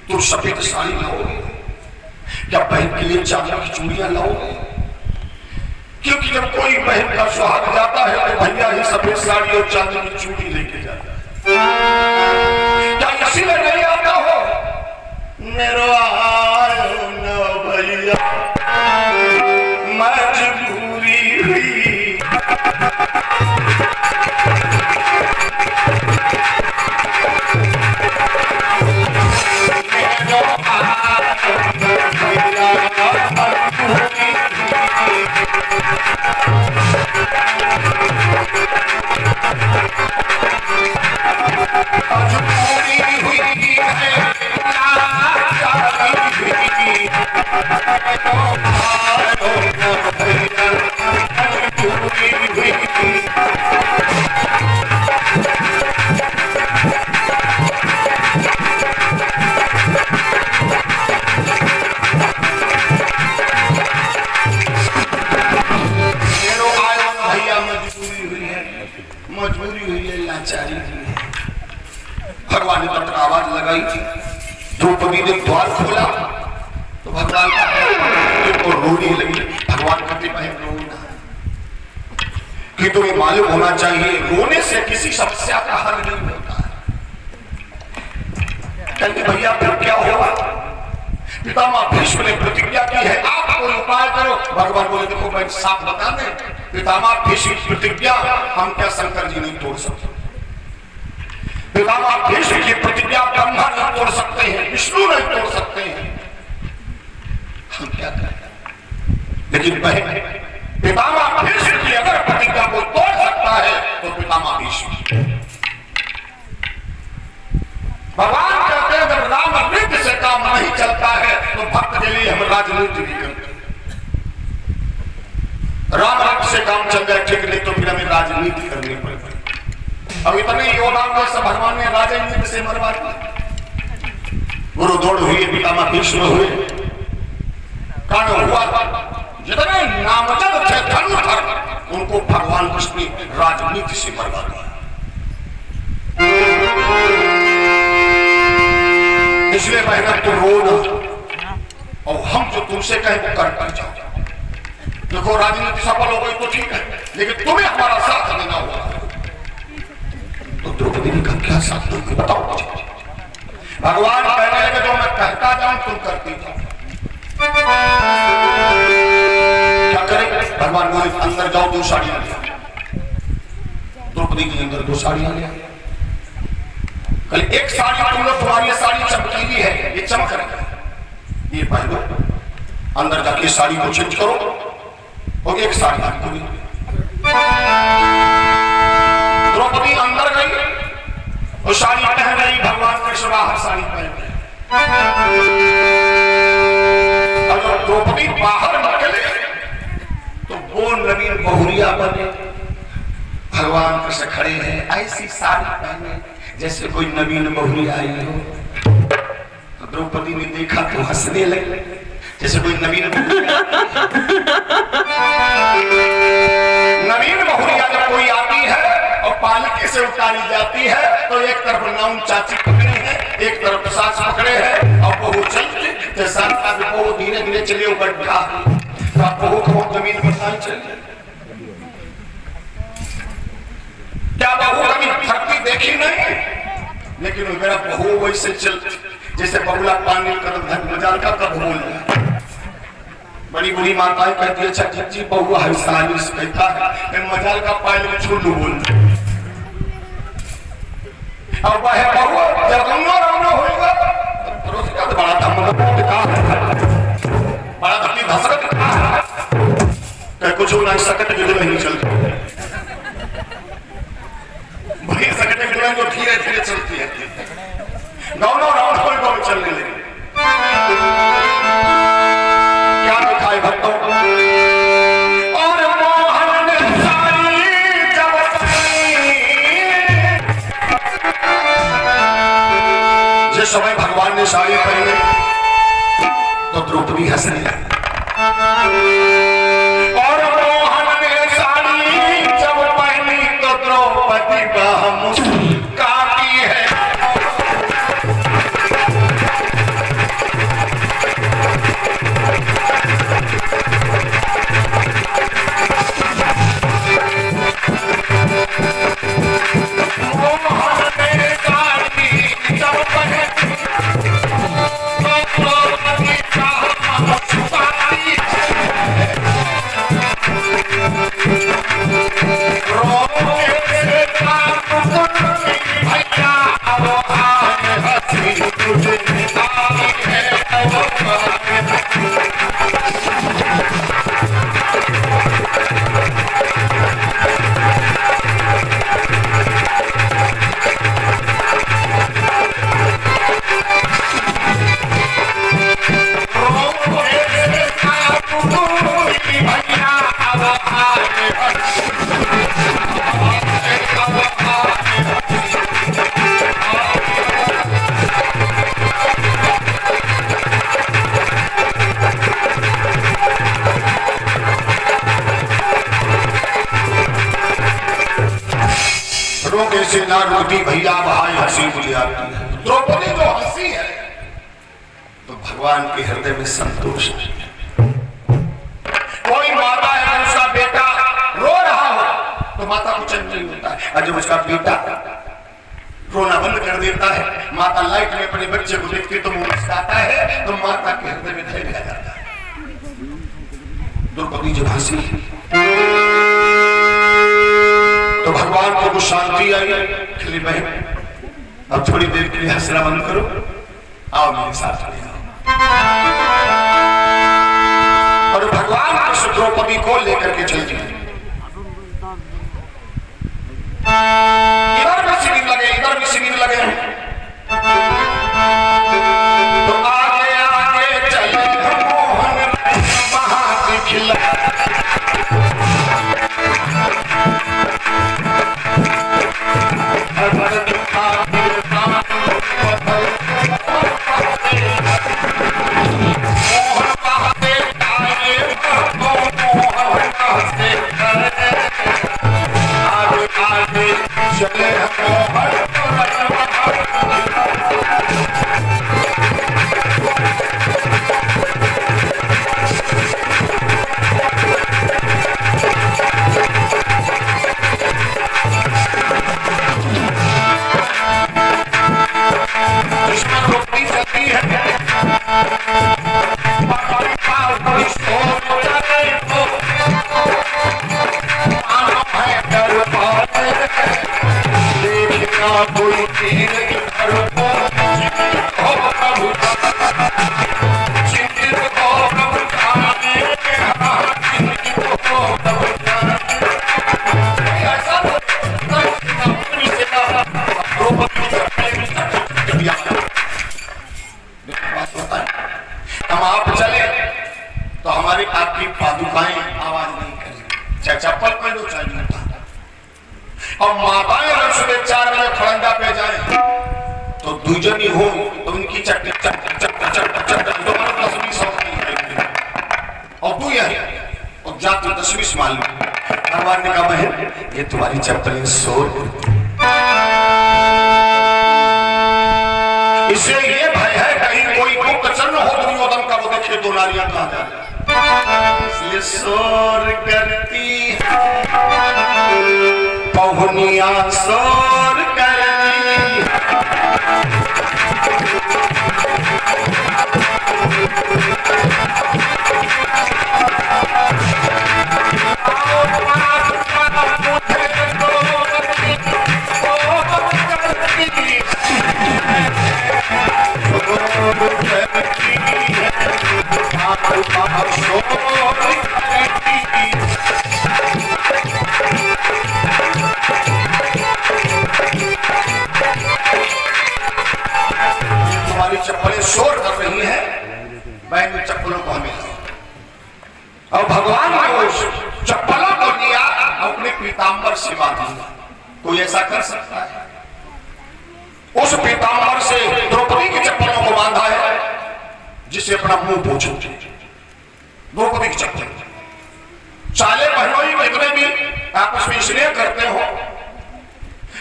तुम सफेद साड़ी लाओगे? क्या बहन के लिए चांदी की चूड़ियां लाओगे? क्योंकि जब कोई बहन का सुहाग जाता है तो भैया ही सफेद साड़ी और चांदी की चूड़ी लेके जाता है। क्या इसीलिए नहीं आता हो? मेरो आयो न भैया, मजबूरी हुई। मजबूरी हुई है, द्रौपदी ने द्वार खोला तो भगवान को रोने लगी। भगवान कहते बहन रोना कि तुम्हें मालूम होना चाहिए रोने से किसी समस्या का हल नहीं होता है। कहते भैया फिर क्या होगा? पितामह भीष्म ने प्रतिज्ञा की है आप कोई उपाय करो। भगवान बोले देखो मैं साफ बता दें, पितामह भीष्म की प्रतिज्ञा हम क्या शंकर जी नहीं तोड़ सकते, पितामह भीष्म की प्रतिज्ञा ब्रह्मा नहीं तोड़ सकते हैं, विष्णु नहीं तोड़ सकते हैं, हम क्या करें? लेकिन बहन पितामह भीष्म की अगर प्रतिज्ञा को तोड़ सकता है तो पितामह भीष्म। भगवान कहते हैं जब राजनीति से काम नहीं चलता है तो भक्त के लिए हम राजनीति भी करते हैं। राजनीति से काम चल जाए ठीक, नहीं तो फिर हमें राजनीति करनी पड़ती। अब इतने योद्धाओं को सब भगवान ने राजनीति से मरवा दिया। गुरु दौड़ हुए, पितामह भीष्म हुए, कारण हुआ जितने नामजद थे धनुधर उनको भगवान कृष्ण ने राजनीति से मरवा दिया। इसलिए बहना तो रो ना, और हम जो तुमसे कहें वो कर जाओ। देखो राजनीति सफल हो गई तो ठीक है, लेकिन तुम्हें हमारा साथ देना होगा। तो द्रौपदी ने कहा क्या साथ दोगे बताओ मुझे। भगवान कहने लगे जो मैं कहता जाऊं तुम करती जाओ। क्या करें? भगवान बोले अंदर जाओ 2 साड़ियां ले। द्रौपदी के अंदर 2 साड़ियां ले। कल एक साड़ी तुम लोग, तुम्हारी साड़ी चमकीली है, ये चमक रही है, ये पहनो, अंदर जाके साड़ी को चेंज करो और एक साड़ी आपको भी। द्रौपदी अंदर गई और साड़ी पहन रही, भगवान कृष्ण बाहर साड़ी पहन रहे। और जब द्रौपदी बाहर निकले तो वो नवीन बहुरिया बने। भगवान कृष्ण खड़े हैं ऐसी साड़ी पहने जैसे कोई नवीन बहुरी आई हो। तो द्रौपदी ने देखा तो हंसने लगे जैसे कोई नवीन बहुरिया जब कोई आती है और पालकी से उतारी जाती है तो एक तरफ नाम चाची पकड़े हैं, एक तरफ सास पकड़े हैं, और बहू चलती बहू धीरे धीरे चले गड्ढा बहू को जमीन पर नहीं चले। क्या बहू कभी धरती देखी नहीं? लेकिन मेरा बहू वैसे चलती जैसे बहुला पानी कदम मजाल का कब बोल रहा। बड़ी बुरी माताएं कहती है अच्छा जी बहू हंसानी से कहता है मजाल का पायल में छुल्लू बोल रहा। और वह बहू जब रमना होगा तो बड़ा धमका बड़ा धमकी धसरत कुछ ना सकट नहीं चलती भाई, सकट जो धीरे धीरे चलती है, दोनों राउंड कोई चलने लगी। क्या लिखा है भक्तों? और मोहन ने साड़ी जब जिस समय भगवान ने साड़ी पहनी तो द्रौपदी हंसने लगी। और मोहन ने साड़ी जब पहनी तो द्रौपदी का मुस्काती है। रोटी भैया भाई हंसी बुली आती है। द्रौपदी जो हंसी है भगवान के हृदय में संतोष है। कोई माता है अगर उसका बेटा रो रहा हो तो माता को चैन नहीं होता है, और जब उसका बेटा रोना बंद कर देता है, माता लाइट में अपने बच्चे को देखती तो मुस्कुराता है, तो माता के हृदय में धैर्य आ जाता है। द्रौपदी जब हंसी तो भगवान को कुछ शांति आई। खिली बहन अब थोड़ी देर के लिए हंसना बंद करो, आओ मेरे साथ ले आओ। और भगवान कृष्ण द्रौपदी को लेकर के चलती है। इधर भी शिविर लगे, इधर भी शिविर लगे हैं। तो आगे आगे चले मोहन वहां खिला आपकी पादुकाएं आवाज नहीं करेंगी, चाहे चप्पल पहनो चाहे जूता। और माताएं अगर सुबह 4 बजे खड़ंजा पे जाए तो दूजनी हो तो उनकी चट्टी और तू यही और जाती तशवीश मालूम। भगवान ने कहा बहन ये तुम्हारी चप्पलें शोर करती, इससे ये भय है कहीं कोई कुकर्म हो दुर्योधन का, वो देखे दो नारियां कहां जाए, इसलिए शोर करती पहुनिया शोर करती। हमारी चप्पलें शोर कर रही है, बहन चप्पलों को हमें और भगवान ने उस चप्पलों को लिया अपने पीताम्बर से बांधा। कोई ऐसा कर सकता है? उस पीताम्बर से द्रौपदी की चप्पलों को बांधा है जिसे अपना मुंह पोछो। द्रौपदी की चप्पल साले बहनों कितने भी आपस में स्नेह करते हो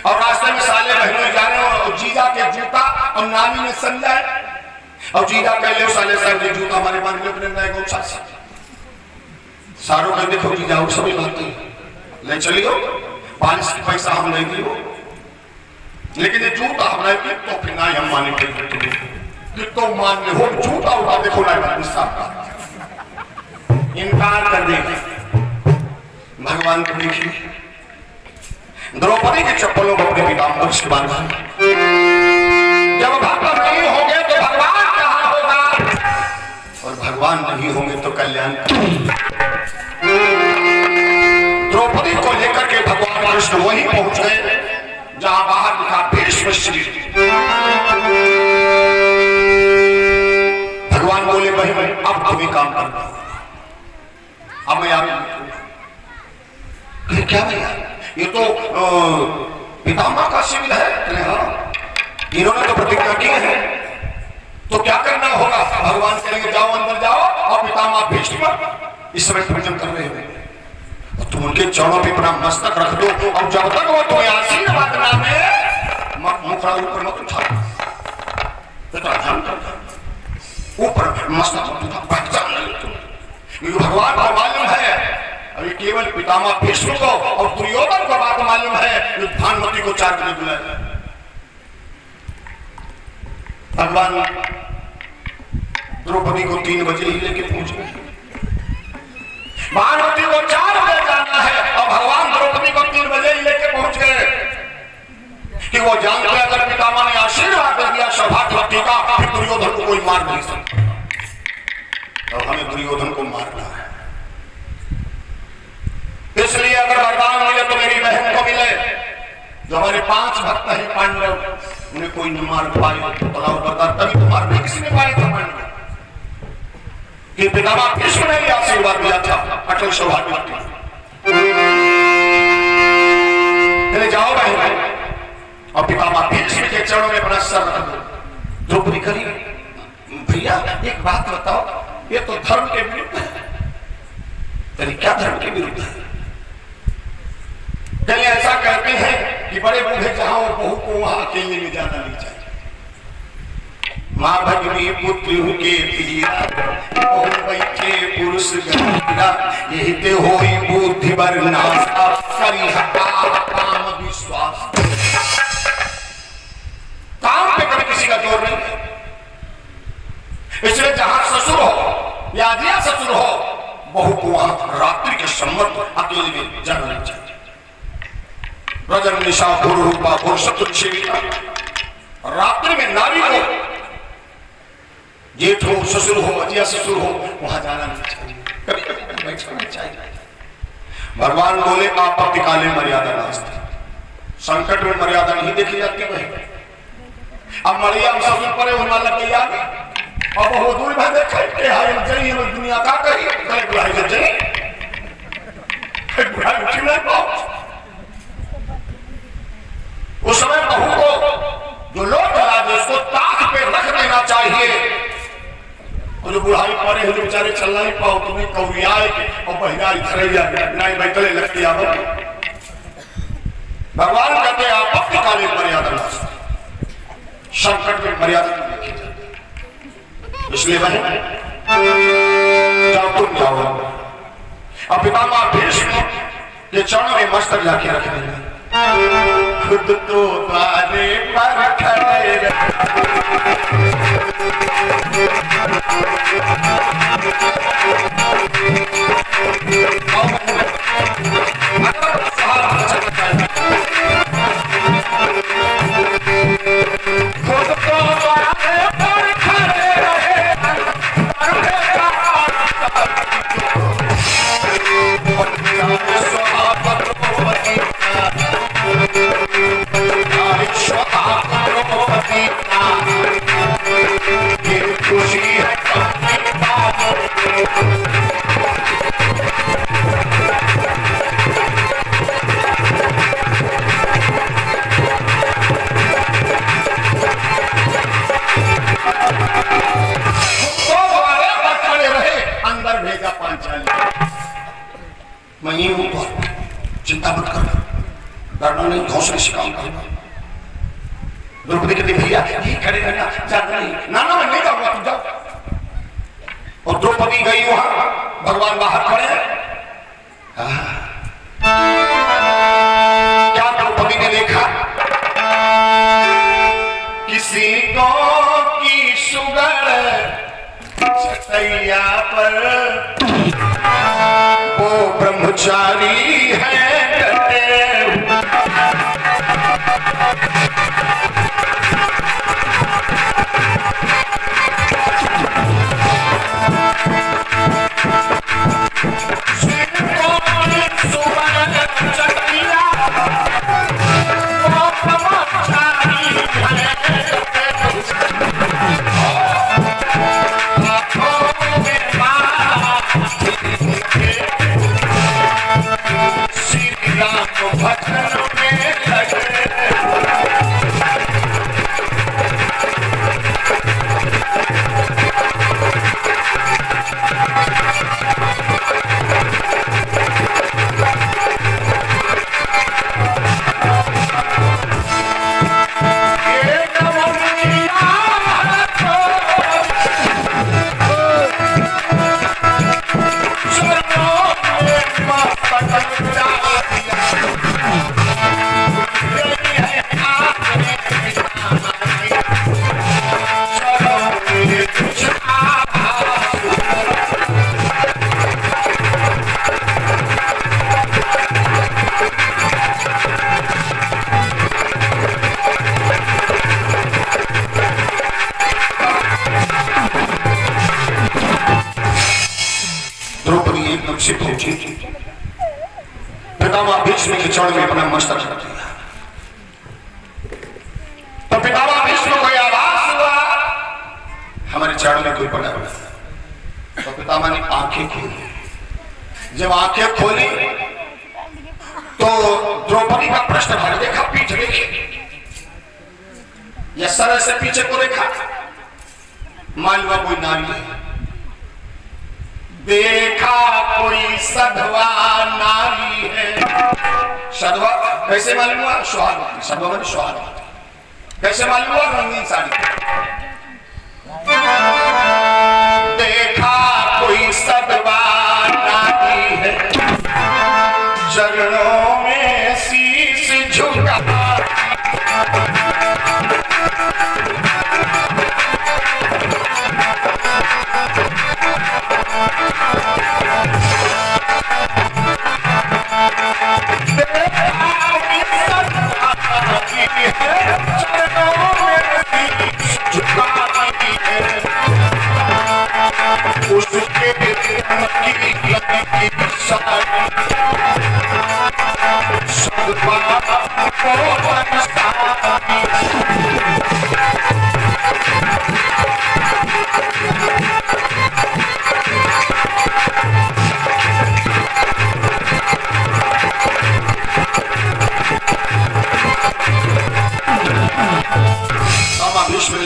और रास्ते में साले बहनों जा रहे हो और जीजा के जूता और नानी में सन जाए और जीजा कह ले साले साहब ये जूता हमारे मान के अपने नए गौसा सारों का देखो जीजा और सभी बातें ले चलियो, पालिश की पैसा हम नहीं दियो, लेकिन ये जूता हम नहीं दिए तो फिर ना हम मानेंगे तो मान ले हो जूता उठा देखो ना इनकार कर देंगे। भगवान को देखिए द्रौपदी के चप्पलों को अपने पीताम्बर से बांधा। जब भगवान नहीं होंगे तो भगवान कहां होगा, और भगवान नहीं होंगे तो कल्याण। द्रौपदी को लेकर के भगवान कृष्ण वहीं पहुंच गए जहां बाहर लिखा भीष्मश्री। भगवान बोले भाई अब तुम्हें काम करना होगा, अब मैं आप क्या भैया ये तो पितामह का शिविर है। हाँ इन्होंने तो प्रतिज्ञा की है तो क्या करना होगा? भगवान कहेंगे जाओ अंदर जाओ और पितामह भीष्म इस समय पूजन कर रहे हो और तुम उनके चरणों पे अपना मस्तक रख दो और जब तक वो तुम्हें आशीर्वाद ना दे मुखड़ा ऊपर मत उठा, ऊपर मसला पहचान नहीं तुम, क्योंकि भगवान को मालूम है अभी केवल पितामह भीष्म को और दुर्योधन को बात मालूम है कि भानुमति को 4 बजे बुलाया। भगवान द्रौपदी को 3 बजे ही लेके पहुंच गए। भानुमति को 4 बजे जाना है और भगवान द्रौपदी को 3 बजे ही लेके पहुंच गए कि वो जानते हैं अगर पितामह ने आशीर्वाद दे दिया सौभाग्यवती का, फिर दुर्योधन को कोई मार नहीं सकता, और हमें दुर्योधन को मारना है। इसलिए अगर वरदान मिले तो मेरी बहन को मिले। जो हमारे 5 भक्त हैं पांडव, उन्हें कोई न मार पाए तो वरदान तभी तो मारने किसी ने पाया था पांडव कि पितामह भीष्म ने भी आशीर्वाद दिया था अटल सौभाग्यवती। जाओ बहन और पितामह भीष्म के चरणों में अपना सर रख दो। द्रौपदी करी भैया एक बात बताओ, ये तो धर्म के विरुद्ध है। क्या धर्म के विरुद्ध है? कहीं ऐसा कहते हैं कि बड़े बूढ़े जहां वो बहू को वहां अकेले में जाना नहीं चाहिए। मां भगनी पुत्र के बैठे पुरुष यही ते होई बुद्धि वर्नाशा करी काम विश्वास। काम पे कभी किसी का जोर नहीं है। इसलिए जहां ससुर हो या अजिया ससुर हो, बहू को वहां रात्रि के सम्मत अकेले में जाना नहीं चाहिए। रजन निशा भूर रूपा भूर शत्रुसेविका, रात्रि में नारी को जेठ हो ससुर हो अजिया ससुर हो वहां जाना नहीं चाहिए, कभी कभी बैठना चाहिए। भगवान बोले आपत्ति काले मर्यादा नास्ति, संकट में मर्यादा नहीं देखी जाती वही। अब मरियम ससुर परे होने लग गई आगे, अब वो दूर में देखे के हाय जई हम दुनिया का कही कहे बुढ़ाई जब जई बुढ़ाई उठी नहीं पाओ। उस समय बहू को जो लोग उसको ताक पे रख देना चाहिए, और जो बुढ़ाई पड़े हैं बेचारे चल नहीं पाओ, तुम्हें कौरियाए के और बहिराई खरैया नहीं बैठले लगती आवत। भगवान कहते हैं आपत्ति काले मर्यादा नास्ति, संकट में मर्यादा नहीं देखी जाती। इसलिए बहन जाओ तुम जाओ और पितामह भीष्म के चरणों में मस्तक जाके रख देना। खुद तो द्वारे पर खड़े चिंता मत कर, डरना नहीं, हौसले से काम करना। द्रौपदी कहती भैया ये खड़े रहना, जाना नहीं। ना ना मैं नहीं जाऊंगा, तुम जाओ। और द्रौपदी गई वहां, भगवान बाहर खड़े हैं। क्या द्रौपदी ने देखा? किसी को की सुगड़ छतैया पर वो ब्रह्मचारी है डटे। भजन में लगे द्रौपदी एकदम से पहुंची, पितामह भीष्म के चरण में अपना मस्तक रख दिया। तो पितामह भीष्म को आवाज हुआ हमारे चरण में कोई पड़ा हुआ। तो पितामह ने आंखें खोली। जब आंखें खोली तो द्रौपदी का प्रश्न भर देखा, पीठ देखी या सरल से पीछे को देखा, मालवा कोई नारी है। देखा कोई सधवा नारी है। सधवा कैसे मालूम हुआ? सुहागवती। सधवा माने सुहागवती। कैसे मालूम हुआ? रंगीन साड़ी। देखा कोई सधवा नारी है, चरणों में शीश झुका।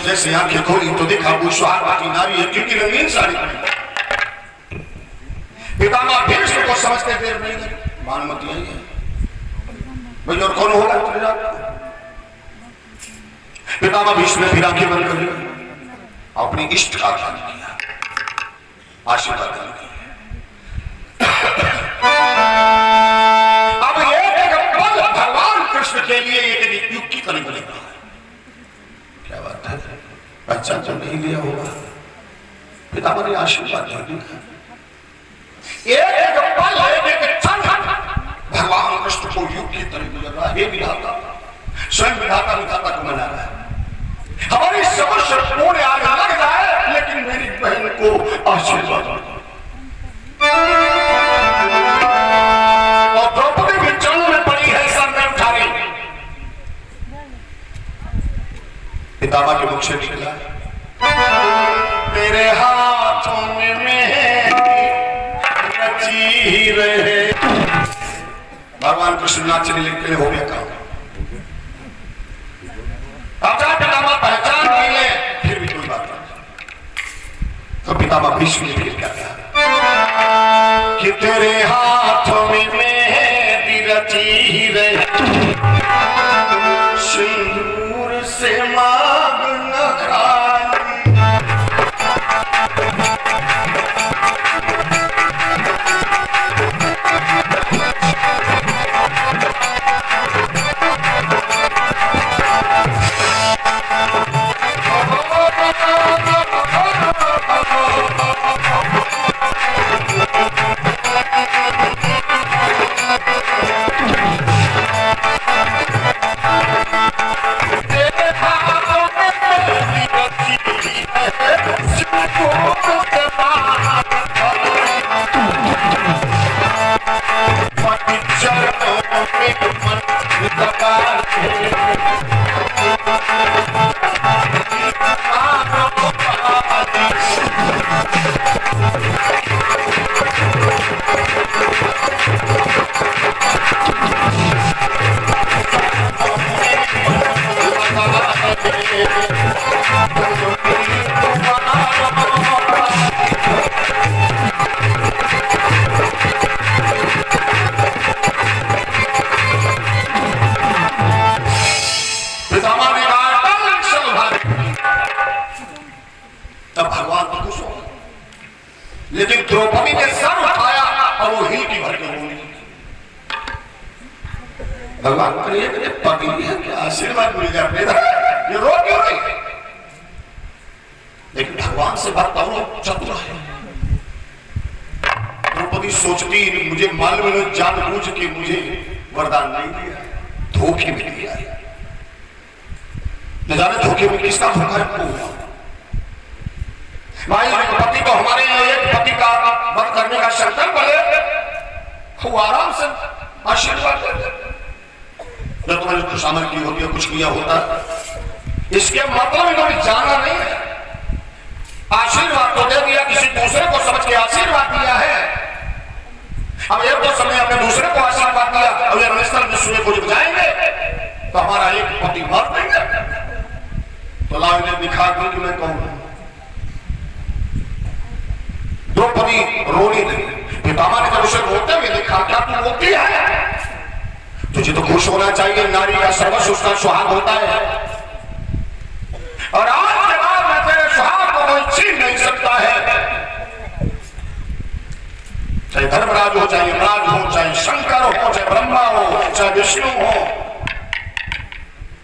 जैसे आंखें खोली तो देखा वो सुहागवती नारी है, क्योंकि रंगीन साड़ी पहनी। पितामह भीष्म को समझते देर नहीं गई। भानुमति आई है भाई, और कौन होगा? पितामह भीष्म ने फिर आंखें बंद कर ली, अपनी इष्ट का ध्यान किया, आशीर्वाद किया। अब एक पल भगवान कृष्ण के लिए एक युक्ति करनी पड़ेगा। क्या बात है? पहचान तो नहीं लिया होगा। पितामह ने आशीर्वाद दिया। एक पल एक क्षण भगवान कृष्ण को युक्ति तरह गुजर रहा है। विधाता स्वयं विधाता विधाता को मना रहा है। हमारी समस्या पूरे आग लग जाए लेकिन मेरी बहन को आशीर्वाद। और द्रौपदी भी चरण में पड़ी है, सर में उठा रही। पितामह के मुख से निकला, तेरे हाथों में मेहंदी रची रहे। भगवान कृष्ण नाचने लगते हो गया काम। अच्छा पितामह पहचान नहीं ले, फिर भी कोई बात नहीं। तो पितामह भीष्म ने फिर क्या कहा कि तेरे हाथों में मेहंदी रची रहे, सिंदूर से मांग न खाली। लेकिन द्रौपदी ने सर उठाया और वो हिल की भर के बोली। भगवान करिए कि पगली है क्या, आशीर्वाद मिल जाए मेरा, ये रो क्यों रही है? लेकिन भगवान से बात करो चतुर है। द्रौपदी सोचती मुझे मालूम है जानबूझ के मुझे वरदान नहीं दिया, धोखे में दिया है। न जाने धोखे में किसका धोखा है? भाई पति को हमारे एक पति का वध करने का शर्त वो आराम से आशीर्वाद देते। जो तुम्हारी खुशामद की होती है, कुछ किया होता है, इसके मतलब इन्होंने जाना नहीं है। आशीर्वाद तो दे दिया, किसी दूसरे को समझ के आशीर्वाद दिया है। अब एक तो समय अपने दूसरे को आशीर्वाद दिया, अब ये रमेश्वर विश्व में कुछ जाएंगे तो हमारा एक पति मर देंगे। तो लाओ ने दिखा दूं कि मैं कौन हूं। द्रौपदी रोनी नहीं, पितामह ने जब उसे रोते हुए देखा, क्या तू रोती है? तुझे तो खुश होना चाहिए, नारी का सर्वस्व उसका सुहाग होता है, और आज के बाद मैं तेरे सुहाग को कोई छीन नहीं सकता है। चाहे धर्मराज हो, चाहे यमराज हो, चाहे शंकर हो, चाहे ब्रह्मा हो, चाहे विष्णु हो।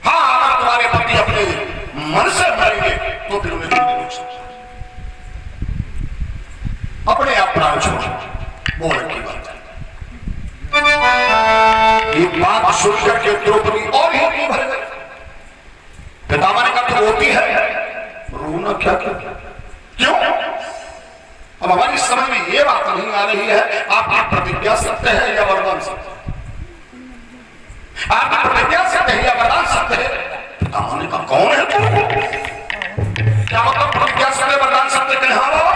हाँ, अगर तुम्हारे पति अपने मन से मरेंगे तो फिर उन्हें नहीं रोक सकता। अपने आप प्राण छोड़ो, बोल की बात है। ये बात सुनकर के द्रौपदी और ही भर गई। पितामह ने कहा तू रोती है? रोना क्या क्यों? अब हमारी समझ में ये बात नहीं आ रही है, आप प्रतिज्ञा सकते हैं या वरदान सकते हैं? आप प्रतिज्ञा सकते हैं या वरदान सकते हैं? पितामह ने कहा कौन है तू? क्या मतलब प्रतिज्ञा सकते वरदान सकते? कहें हाँ बाबा।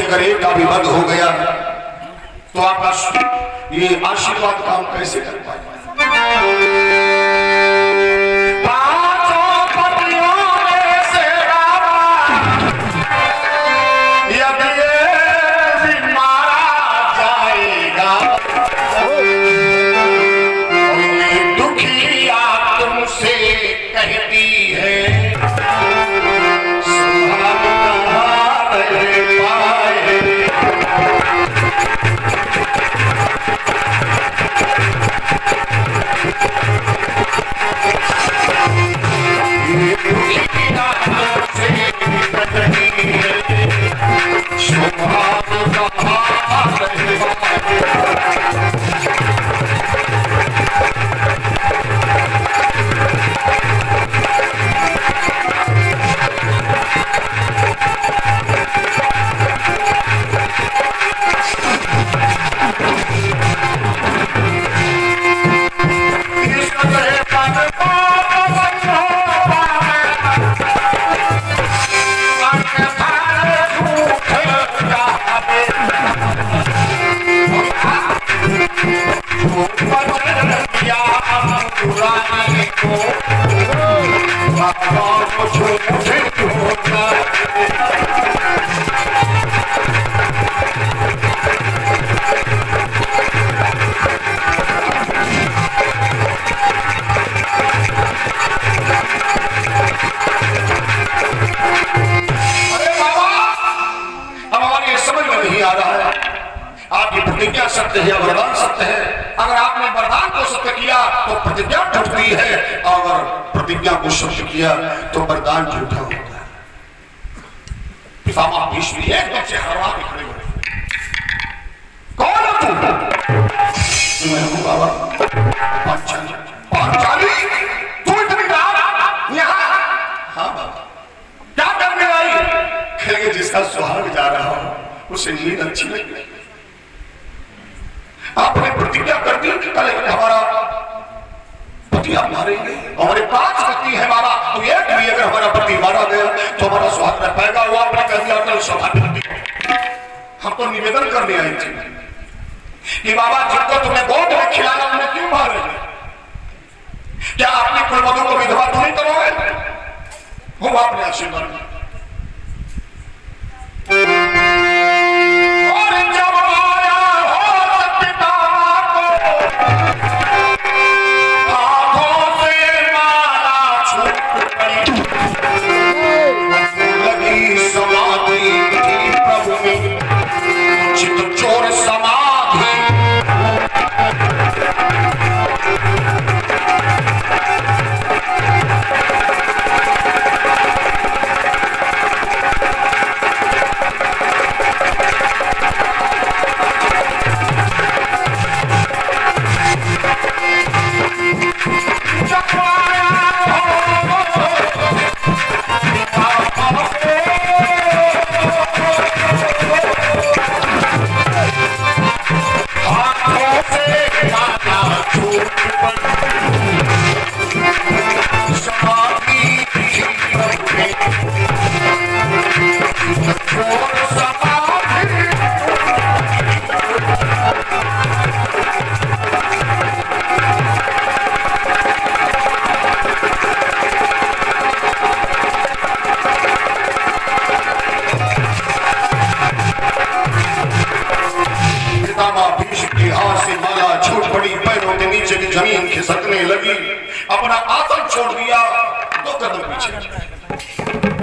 अगर एक का विवाद हो गया तो आपका ये आशीर्वाद काम कैसे कर पाएगा? पांचों पतियों में से यदि भी मारा जाएगा, दुखी आत्म से कहती है प्रतिज्ञा सत्य है या वरदान सत्य है। अगर आपने वरदान को सत्य किया तो प्रतिज्ञा टूटती है, और अगर प्रतिज्ञा को सत्य किया तो वरदान झूठा होता है। पितामह भीष्म एकदम से हरवा के खड़े हुए। कौन है तू? मैं हूं बाबा पांचाली। पांचाली तू इतनी रात यहाँ? हाँ बाबा। क्या करने आई? खेल जिसका सुहाग जा रहा हो उसे नींद अच्छी लगी। आपने प्रतिज्ञा कर दी कि कल हमारा पति आप मारेंगे, हमारे 5 पति है बाबा, तो एक भी अगर हमारा पति मारा गया तो हमारा सुहाग रह पाएगा। वो आपने कह दिया कल सौभाग्य। हम तो निवेदन करने आए थे कि बाबा जिनको तुमने गोद में खिलाया उन्हें क्यों मारोगे? क्या अपनी कुलवधू को विधवा तो नहीं करोगे? वो आपने आशीर्वाद दिया।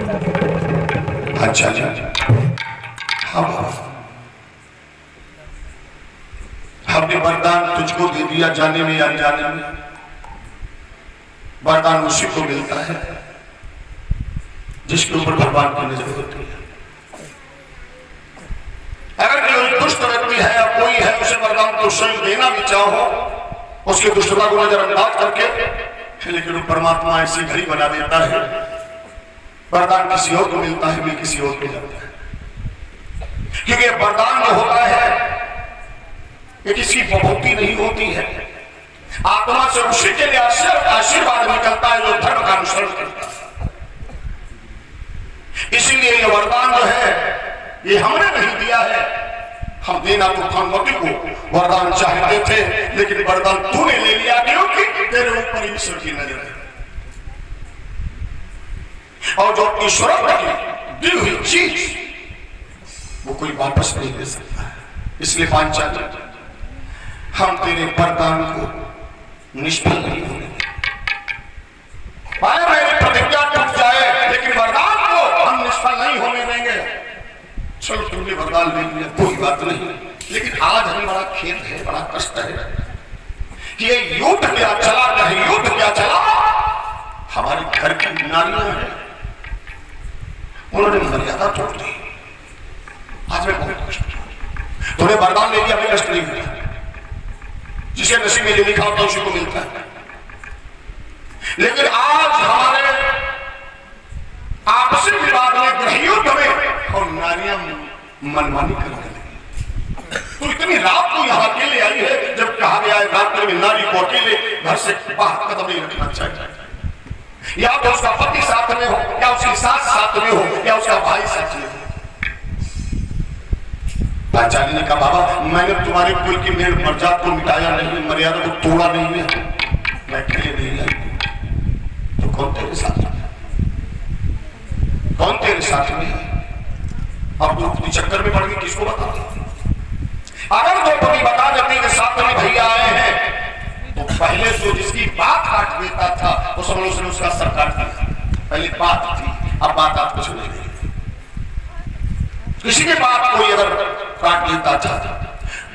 अच्छा जी, हाँ हमने वरदान तुझको दे दिया, जाने में या जाने में वरदान उसी को मिलता है जिसके ऊपर भगवान की नजर होती है। अगर कोई दुष्ट व्यक्ति है या कोई है, उसे वरदान तो स्वयं देना भी चाहो, उसकी दुष्टता को नजरअंदाज करके, लेकिन वो परमात्मा ऐसी घड़ी बना देता है, वरदान किसी और को मिलता है, भी किसी और को जाता है। क्योंकि वरदान जो होता है ये किसी बहुती नहीं होती है, आत्मा से उसी के लिए आशीर्वाद निकलता है जो धर्म का अनुसरण करता है। इसीलिए ये वरदान जो है ये हमने नहीं दिया है, हम देना तो भानुमति को वरदान चाहते थे, लेकिन वरदान तूने ले लिया क्योंकि तेरे ऊपर ईश्वर की नजर है। और जो ईश्वर की दी हुई चीज वो कोई वापस नहीं दे सकता है। इसलिए पांचाली हम तेरे वरदान को निष्फल नहीं होने देंगे। मेरी प्रतिज्ञा टूट जाए लेकिन वरदान को हम निष्फल नहीं होने देंगे। चलो तुमने वरदान ले लिया, कोई बात नहीं, लेकिन आज हमें बड़ा खेद है, बड़ा कष्ट है कि ये युद्ध क्या चला, नहीं युद्ध क्या चला, हमारे घर की नारियां हैं उन्होंने मर्यादा तोड़ दी। आज मैं बहुत कष्ट हूं। तूने वरदान ले लिया, हमें कष्ट नहीं हुआ। जिसे नसीब में जो लिखा होता है उसी को मिलता है। लेकिन आज हमारे आपसी विवाद में, गृह युद्ध में और नारियां मनमानी करने लगी। तो इतनी रात को यहां अकेले आई है, जब कहा गया है रात्रि में नारी को अकेले घर से बाहर कदम नहीं रखना चाहिए। या तो उसका पति साथ में हो, या उसकी सास साथ में हो, या उसका भाई साथ में हो। पांचाली ने कहा बाबा मैंने तुम्हारे कुल की मेल मर्यादा को मिटाया नहीं, मर्यादा को तोड़ा नहीं है, मैं अकेले नहीं आई। तो कौन तेरे साथ में, कौन तेरे साथ में है? अब द्रौपदी चक्कर में पड़ गई, किसको बता? अगर द्रौपदी बता देती कि साथ में भैया आए हैं तो पहले जो जिसकी बात काट देता था वो सब उसने उसका सर काट दिया। पहले बात थी, अब बात आपको सुनी गई। किसी के बात कोई अगर काट लेता था,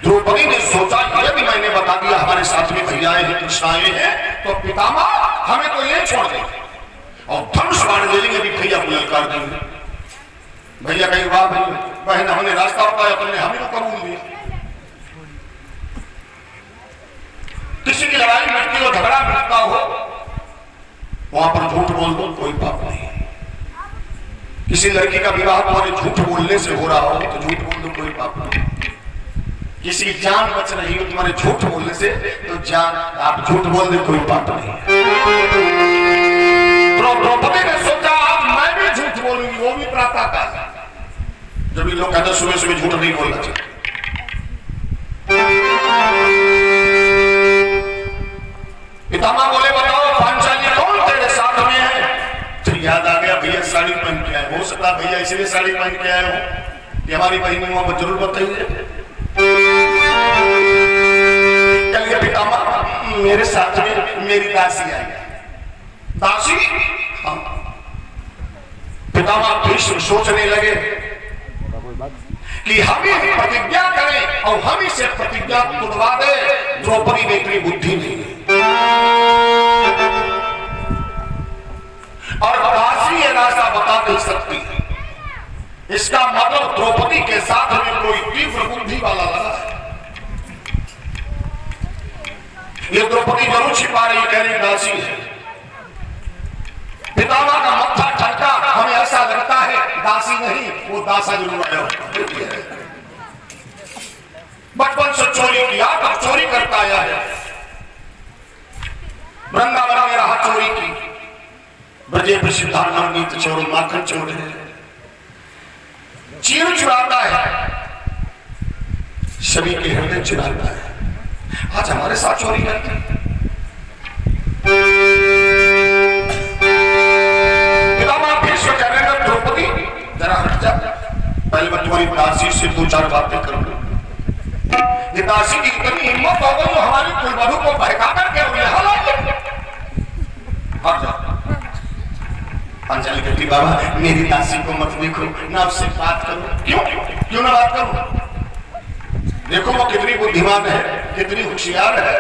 द्रौपदी ने सोचा यदि मैंने बता दिया हमारे साथ में भैया आए हैं, कृष्ण आए हैं, तो पितामह हमें तो ये छोड़ देंगे और धनुष बाण ले लेंगे, भैया को ललकार देंगे। भैया कहीं वाह बहन हमने रास्ता बताया, तुमने हमें तो कबूल दिया। किसी की लड़ाई मिटती हो, झगड़ा मिटता हो, वहां पर झूठ बोल दो, कोई पाप नहीं। किसी लड़की का विवाह तुम्हारे झूठ बोलने से हो रहा हो तो झूठ बोल दो, कोई पाप नहीं। किसी की जान बच रही हो तुम्हारे झूठ बोलने से, तो जान आप झूठ बोल दे, कोई पाप नहीं। द्रौपदी ने सोचा आज मैं भी झूठ बोलूंगी, वो भी प्रातः काल। जब भी लोग कहते सुबह सुबह झूठ नहीं बोलना चाहिए। पितामह बोले बताओ पांचाली कौन तेरे साथ में है? तो याद आ गया भैया साड़ी पहन के आए, हो सकता भैया इसलिए साड़ी पहन के आए हो कि हमारी बहन वहां पर जरूर बताइए। चलिए पितामह मेरे साथ में मेरी दासी आई। दासी? हाँ। पितामह भीष्म सोचने लगे कि हम ही प्रतिज्ञा करें और हम ही से प्रतिज्ञा तुड़वा दे। द्रौपदी में इतनी बुद्धि नहीं है और दासी ये रास्ता बता नहीं सकती। इसका मतलब द्रौपदी के साथ में कोई तीव्र बुद्धि वाला लगा है। ये द्रौपदी जरूर छिपा रही, कह रही दासी है। पितामह का मत्था ठनका, हमें ऐसा लगता है दासी नहीं, वो दासा जरूर आया होगा। बचपन से चोरी किया, तब चोरी करता आया है। वृंदावन में रहा चोरी की, ब्रजे प्रसिद्धा नवनीत चोर माखन चोर है, चीर चुराता है, सभी के हृदय चुराता है। आज हमारे साथ चोरी करते हैं। पितामह भीष्म कह रहे हैं द्रौपदी जरा हट जा, पहले मैं तुम्हारी दासी से दो चार बातें करूंगा। ये दासी की इतनी हिम्मत हो गई हमारी कुलवधू को बहका करके यहाँ ला। हट जा, पांचाली कहती बाबा मेरी दासी को मत देखो, ना उससे बात करो। क्यों ना बात करो? देखो वो कितनी बुद्धिमान है, कितनी होशियार है,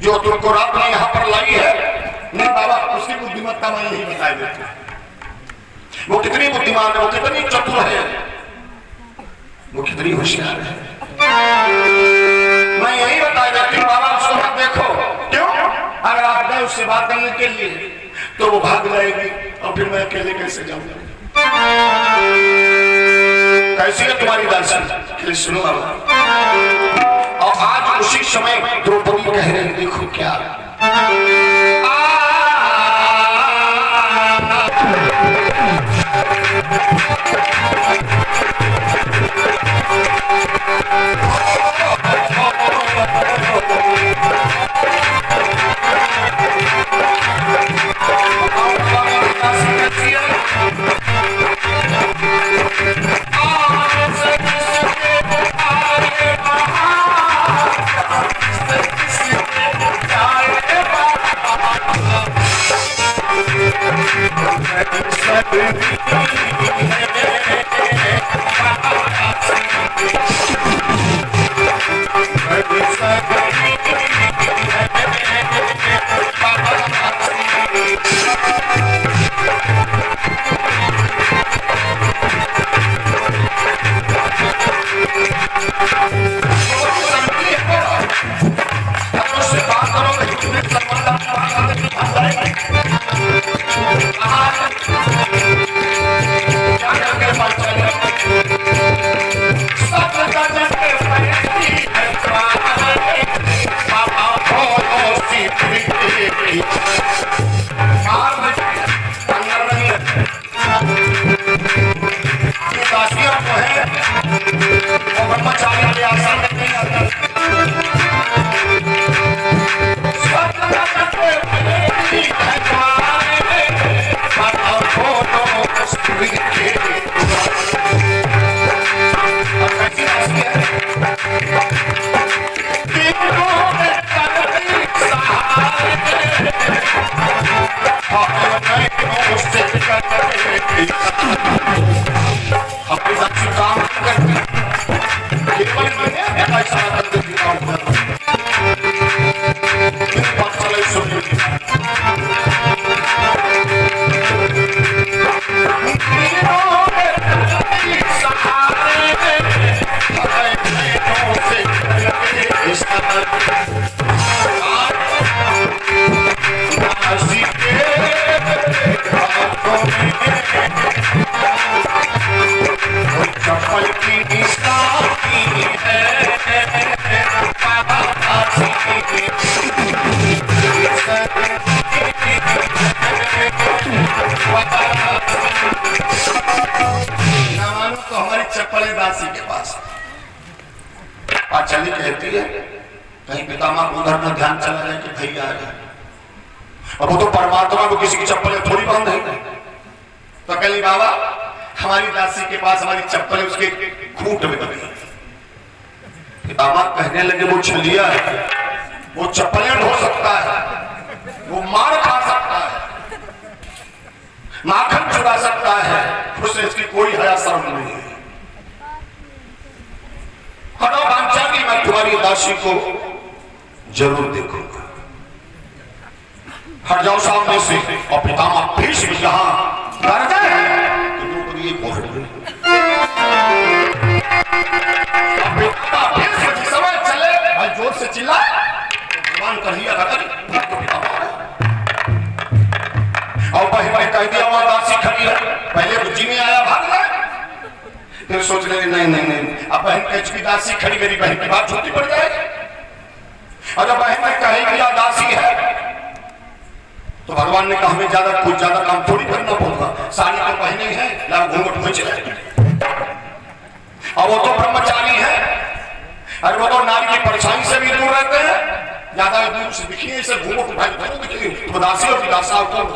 जो तुमको रात में यहाँ पर लाई है। नहीं बाबा, उसकी बुद्धिमत्ता मैं नहीं बताई देती। वो कितनी बुद्धिमान है, वो कितनी चतुर है, वो कितनी होशियार है, मैं यही बता देती हूँ। बाबा उसको मत देखो। क्यों? अगर आप गए उससे बात करने के लिए तो वो भाग जाएगी और फिर मैं अकेले कैसे जाऊंगा? कैसी है तुम्हारी दासी? सुनो बाबा। और आज उसी समय द्रौपदी कह रही, देखो क्या दासी के पास। पांचाली कहती है कहीं पितामह को उधर में ध्यान चला जाए कि भैया आ गए। अब वो तो परमात्मा को किसी की चप्पल थोड़ी बंद है। तो कहली बाबा हमारी दासी के पास हमारी चप्पल उसके खूंट में बनी। पितामह कहने लगे वो छलिया है, वो चप्पलें ढो सकता है, वो मार खा सकता है, माखन चुरा सकता है, उससे इसकी कोई हया शर्म नहीं है। हटो पांचाली, मैं तुम्हारी दासी को जरूर देखूंगा। हट जाओ सामने से। और पितामह भीष्म जहां डर गए तो द्रौपदी एक और पितामह भीष्म जिस समय चले भाई जोर से चिल्लाए भगवान कहिया और वही कह दिया वहां दासी खड़ी है। पहले बुद्धि में आया भाग गए, फिर सोच रहे नहीं नहीं नहीं अब बहन कह चुकी दासी खड़ी, मेरी बहन की बात झूठी पड़ जाएगी। और जब बहन में कहेगी या दासी है तो भगवान ने कहा हमें कुछ ज्यादा काम थोड़ी करना पड़ेगा। साड़ी तो पहने ही है या घूंघट में चले, और वो तो ब्रह्मचारी है और वो तो नारी की परछाई से भी दूर रहते हैं। ज्यादा दूर से दिखिए इसे घूंघट उठाई धरो दिखिए तो दासी और दासा कौन?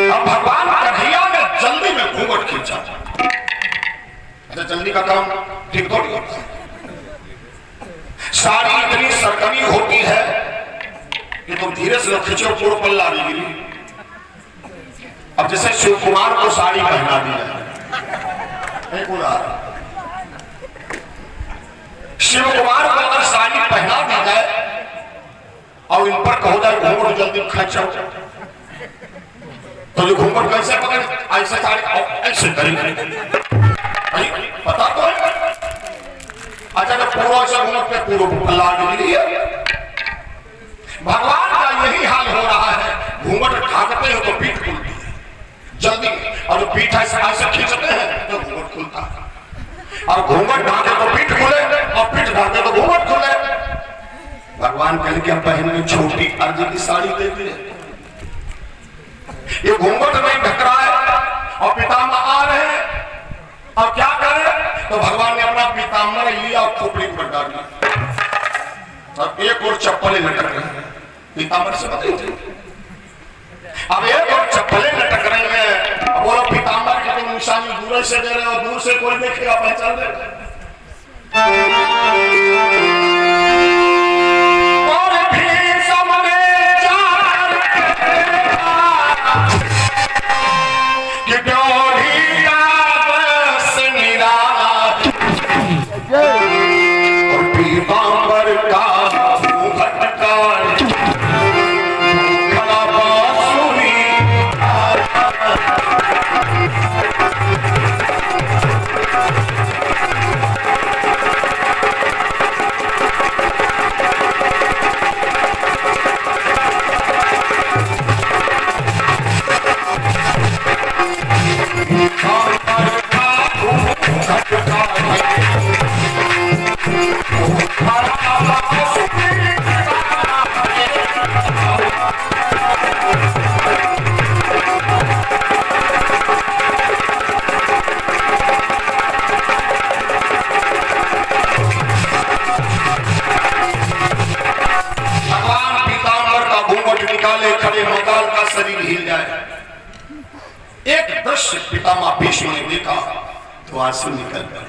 अब भगवान कन्हैया ने जल्दी में घूंघट खींचा। अच्छा जल्दी का काम ठीक थोड़ी होता है। साड़ी इतनी सरकनी होती है लोग खिंचो पूर्व पल्ला भी गिरी। अब जैसे शिव कुमार को साड़ी पहना दी जाए, एक उदाहरण, शिव कुमार को अगर साड़ी पहना दी जाए और इन पर कहो जाए घूंघट जल्दी खींचो, तो ये घूंघट कैसे पकड़े? ऐसे साड़ी ऐसे करेंगे, पता तो है। अच्छा तो पूर्व से घूंघट पे पूर्व पल्ला गिरी है। भगवान का यही हाल हो रहा है, घूंघट ढाकते हैं तो पीठ खुलती है जल्दी, और जो पीठ ऐसे खींचते हैं तो घूंघट खुलता है, और घूंघट ढाके तो पीठ खुले और पीठ ढाके तो घूंघट खुले। भगवान कल के बहन में छोटी अर्जी की साड़ी देती है, ये घूंघट नहीं ढक रहा है और पितामह आ रहे हैं, और क्या करे? तो भगवान ने अपना पीताम्बर लिया और खोपड़ी पर डाल दिया, और एक और चप्पलें लटक रही हैं पीताम्बर से बदली थी। अब एक और चप्पलें लटक रही हैं, बोलो पीताम्बर की तुम निशानी दूर से दे रहे हो, दूर से कोई देखेगा पहचान दे। और भी सामने चार कि डोरी आपस निराला और पीताम्बर का पितामह भीष्म ने देखा तो आंसू निकल गए।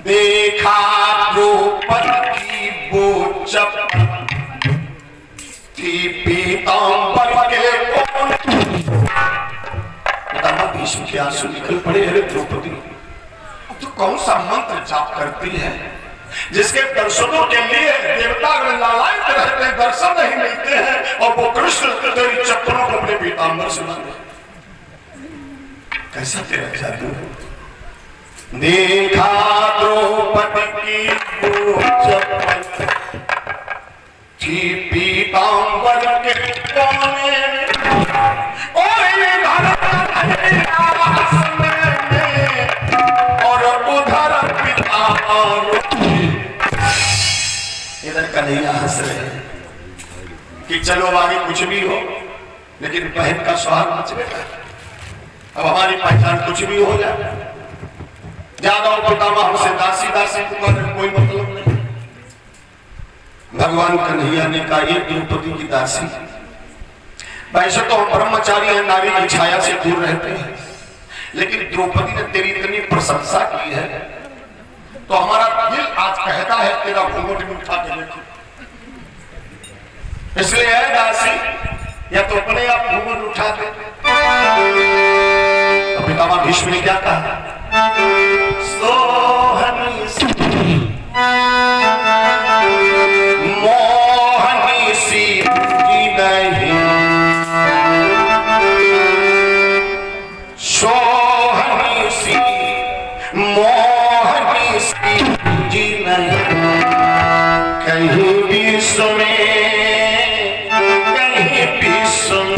देखा द्रौपदी की वो चपटी पीताम्बर के कोन, पितामह भीष्म के आंसू निकल पड़े। अरे द्रौपदी तो कौन सा मंत्र जाप करती है जिसके दर्शनों के लिए देवता लालायित रहते हैं, दर्शन नहीं मिलते हैं, और वो कृष्ण तेरी चप्पलों को अपने पीताम्बर से बांधे? कैसा तेरा जादू? देखा द्रौपदी की वो चप्पल थी पीताम्बर के कोने में, और ये और उधर पिताम्बर, इधर कन्हैया हंस रहे कि चलो आगे कुछ भी हो लेकिन बहन का सुहाग बचेगा। अब हमारी पहचान कुछ भी हो जाए, जादव पितामह हमसे दासी दासी पुकारने कोई मतलब नहीं। भगवान कन्हैया ने कहा ये द्रौपदी की दासी, वैसे तो हम ब्रह्मचारी हैं, नारी की छाया से दूर रहते हैं, लेकिन द्रौपदी ने तेरी इतनी प्रशंसा की है तो हमारा दिल आज कहता है तेरा घूंघट भी उठा के देखो। इसलिए है दासी, या तो अपने आप घूंघट उठा के। तो पितामह भीष्म ने क्या कहा? सोहनी मोहनी सी की नहीं, सोहनी सी मोहनी सी जी नहीं, कहीं भी सुने कहीं भी सुन।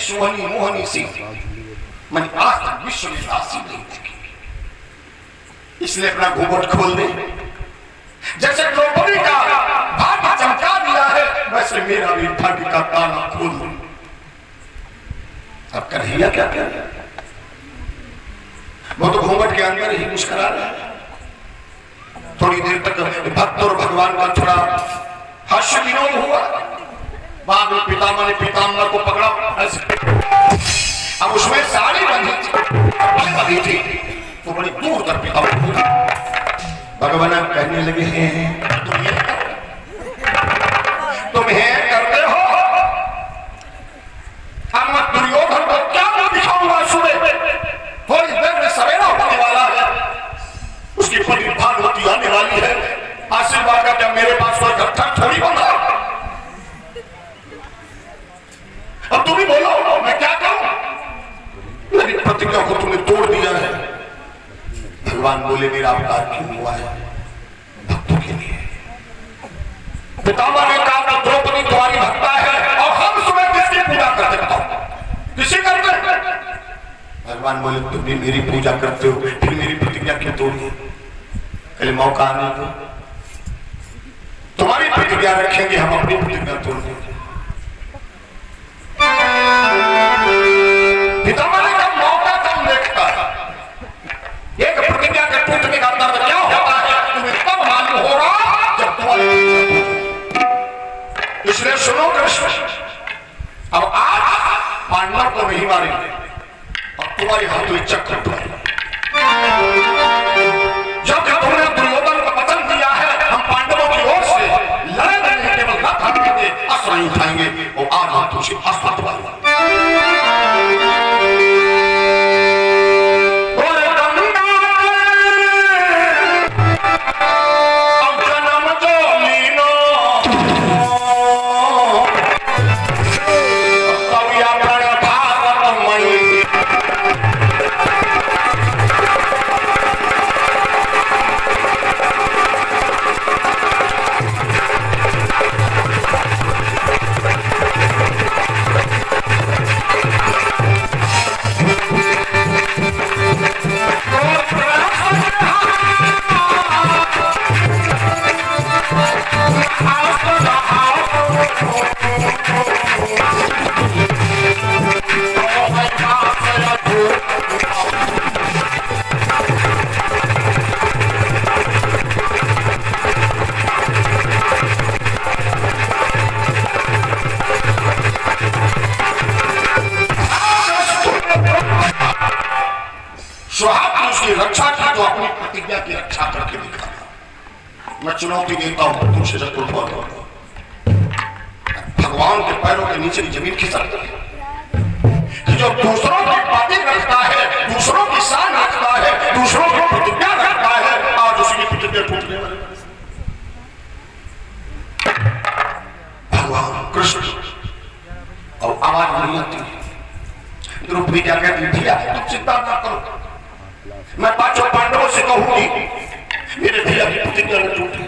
सुहनी मोहनी सी मैंने आज तक विश्व में राशि नहीं देखी, इसलिए अपना घूंघट खोल दे। जैसे द्रौपदी का भाग्य चमका दिया है, वैसे मेरा भी भाग्य का ताला खोल दे। अब कन्हैया क्या कह रहा है? वो तो घूंघट के अंदर ही मुस्कुरा रहा है। थोड़ी देर तक भक्त और भगवान का थोड़ा हास्य विनोद हुआ। बाद में पितामह ने पीताम्बर को पकड़ा, अब उसमें साड़ी बंधी थी तो बड़ी दूर तक पितामह भगवान कहने लगे हैं तुम्हें करते हो, हम दुर्योधन को क्या दिखाऊंगा? सुबह थोड़ी देर में सवेरा होने वाला है, उसकी पत्नी भागवती आने वाली है। आशीर्वाद का क्या मेरे पास कोई घट्टा थोड़ी होगा? अब तुम ही बोलो मैं क्या करूं? मेरी प्रतिज्ञा को तुमने तोड़ दिया है। भगवान बोले मेरा अवतार क्यों हुआ है? भक्तों के लिए। पितामह ने कहा द्रौपदी तुम्हारी भक्ता है और हम सुबह किसकी पूजा करते बताओ? किसी करते? भगवान बोले तुम भी मेरी पूजा करते हो, फिर मेरी प्रतिज्ञा क्यों तोड़ी? पहले मौका आने दो, तुम्हारी प्रतिज्ञा रखेंगे, हम अपनी प्रतिज्ञा तोड़ देंगे। पितामह ने कहा मौका कम देखता है, एक प्रतिज्ञा के टूटने का दर्द क्या होता है तुम्हें तब मालूम होगा जब तुम्हारी, इसलिए सुनो कृष्ण, अब आज पांडव को नहीं मारेंगे, अब तुम्हारी हाथ में चक्र उठाएंगे। जब तुमने दुर्योधन को वचन दिया है हम पांडवों की ओर से लड़ेंगे, नहीं केवल रथ हाकेंगे, अस्त्र नहीं उठाएंगे, और आज हम तुझे अस्त्र उठाएंगे। रक्षा की तो अपनी प्रतिज्ञा की रक्षा करके दिखाना। मैं चुनौती देता हूं तुमसे जब भगवान के पैरों के नीचे की जमीन खिसक कि जो दूसरों की बातें रखता है, दूसरों की शान रखता है, दूसरों की प्रतिज्ञा रखता है, आज उसकी प्रतिज्ञा टूटने वाली। भगवान कृष्ण और आवाज नहीं आती। द्रौपदी क्या कहती भैया तुम चिंता ना करो, मैं पांचों पांडवों से कहूंगी मेरे भैया की प्रतिज्ञा न टूटे,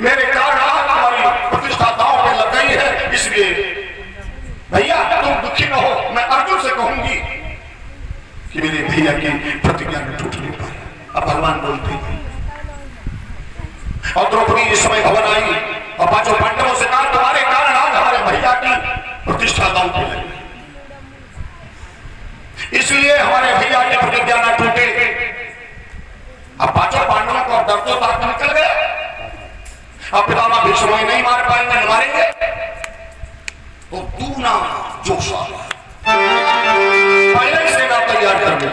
मेरे कारण तुम्हारी प्रतिष्ठा दांव पे लग गई है, इसलिए भैया तुम दुखी न हो। मैं अर्जुन से कहूंगी कि मेरे भैया की प्रतिज्ञा न टूट नहीं पाए। अब भगवान बोलते हैं और द्रौपदी इस समय भवन आई और पांचों पांडवों से कहा तुम्हारे कारण आज हमारे भैया की प्रतिष्ठा दांव पे लगी, इसलिए हमारे भैया की प्रतिज्ञा न टूटे। अब पांचों पांडवों को डर तो बात निकल गया, अब पितामह भीष्म नहीं मार पाएंगे, न मारेंगे तो तू ना जोश आ पहले सेना तैयार कर ली।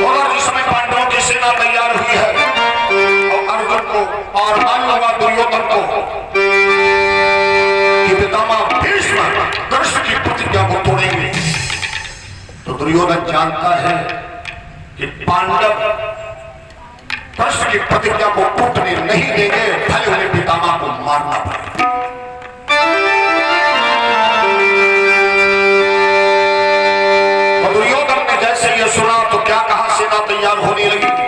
और इस समय पांडवों की सेना तैयार हुई है और अर्जुन को और मान लगा दुर्योधन को कि पितामह भीष्म कृष्ण की प्रतिज्ञा को तोड़ेंगे। तो दुर्योधन जानता है कि पांडव कृष्ण की प्रतिज्ञा को टूटने नहीं देंगे, भले उन्हें पितामह को मारना पड़े। तो दुर्योधन ने जैसे ये सुना तो क्या कहा, सेना तैयार होने लगी।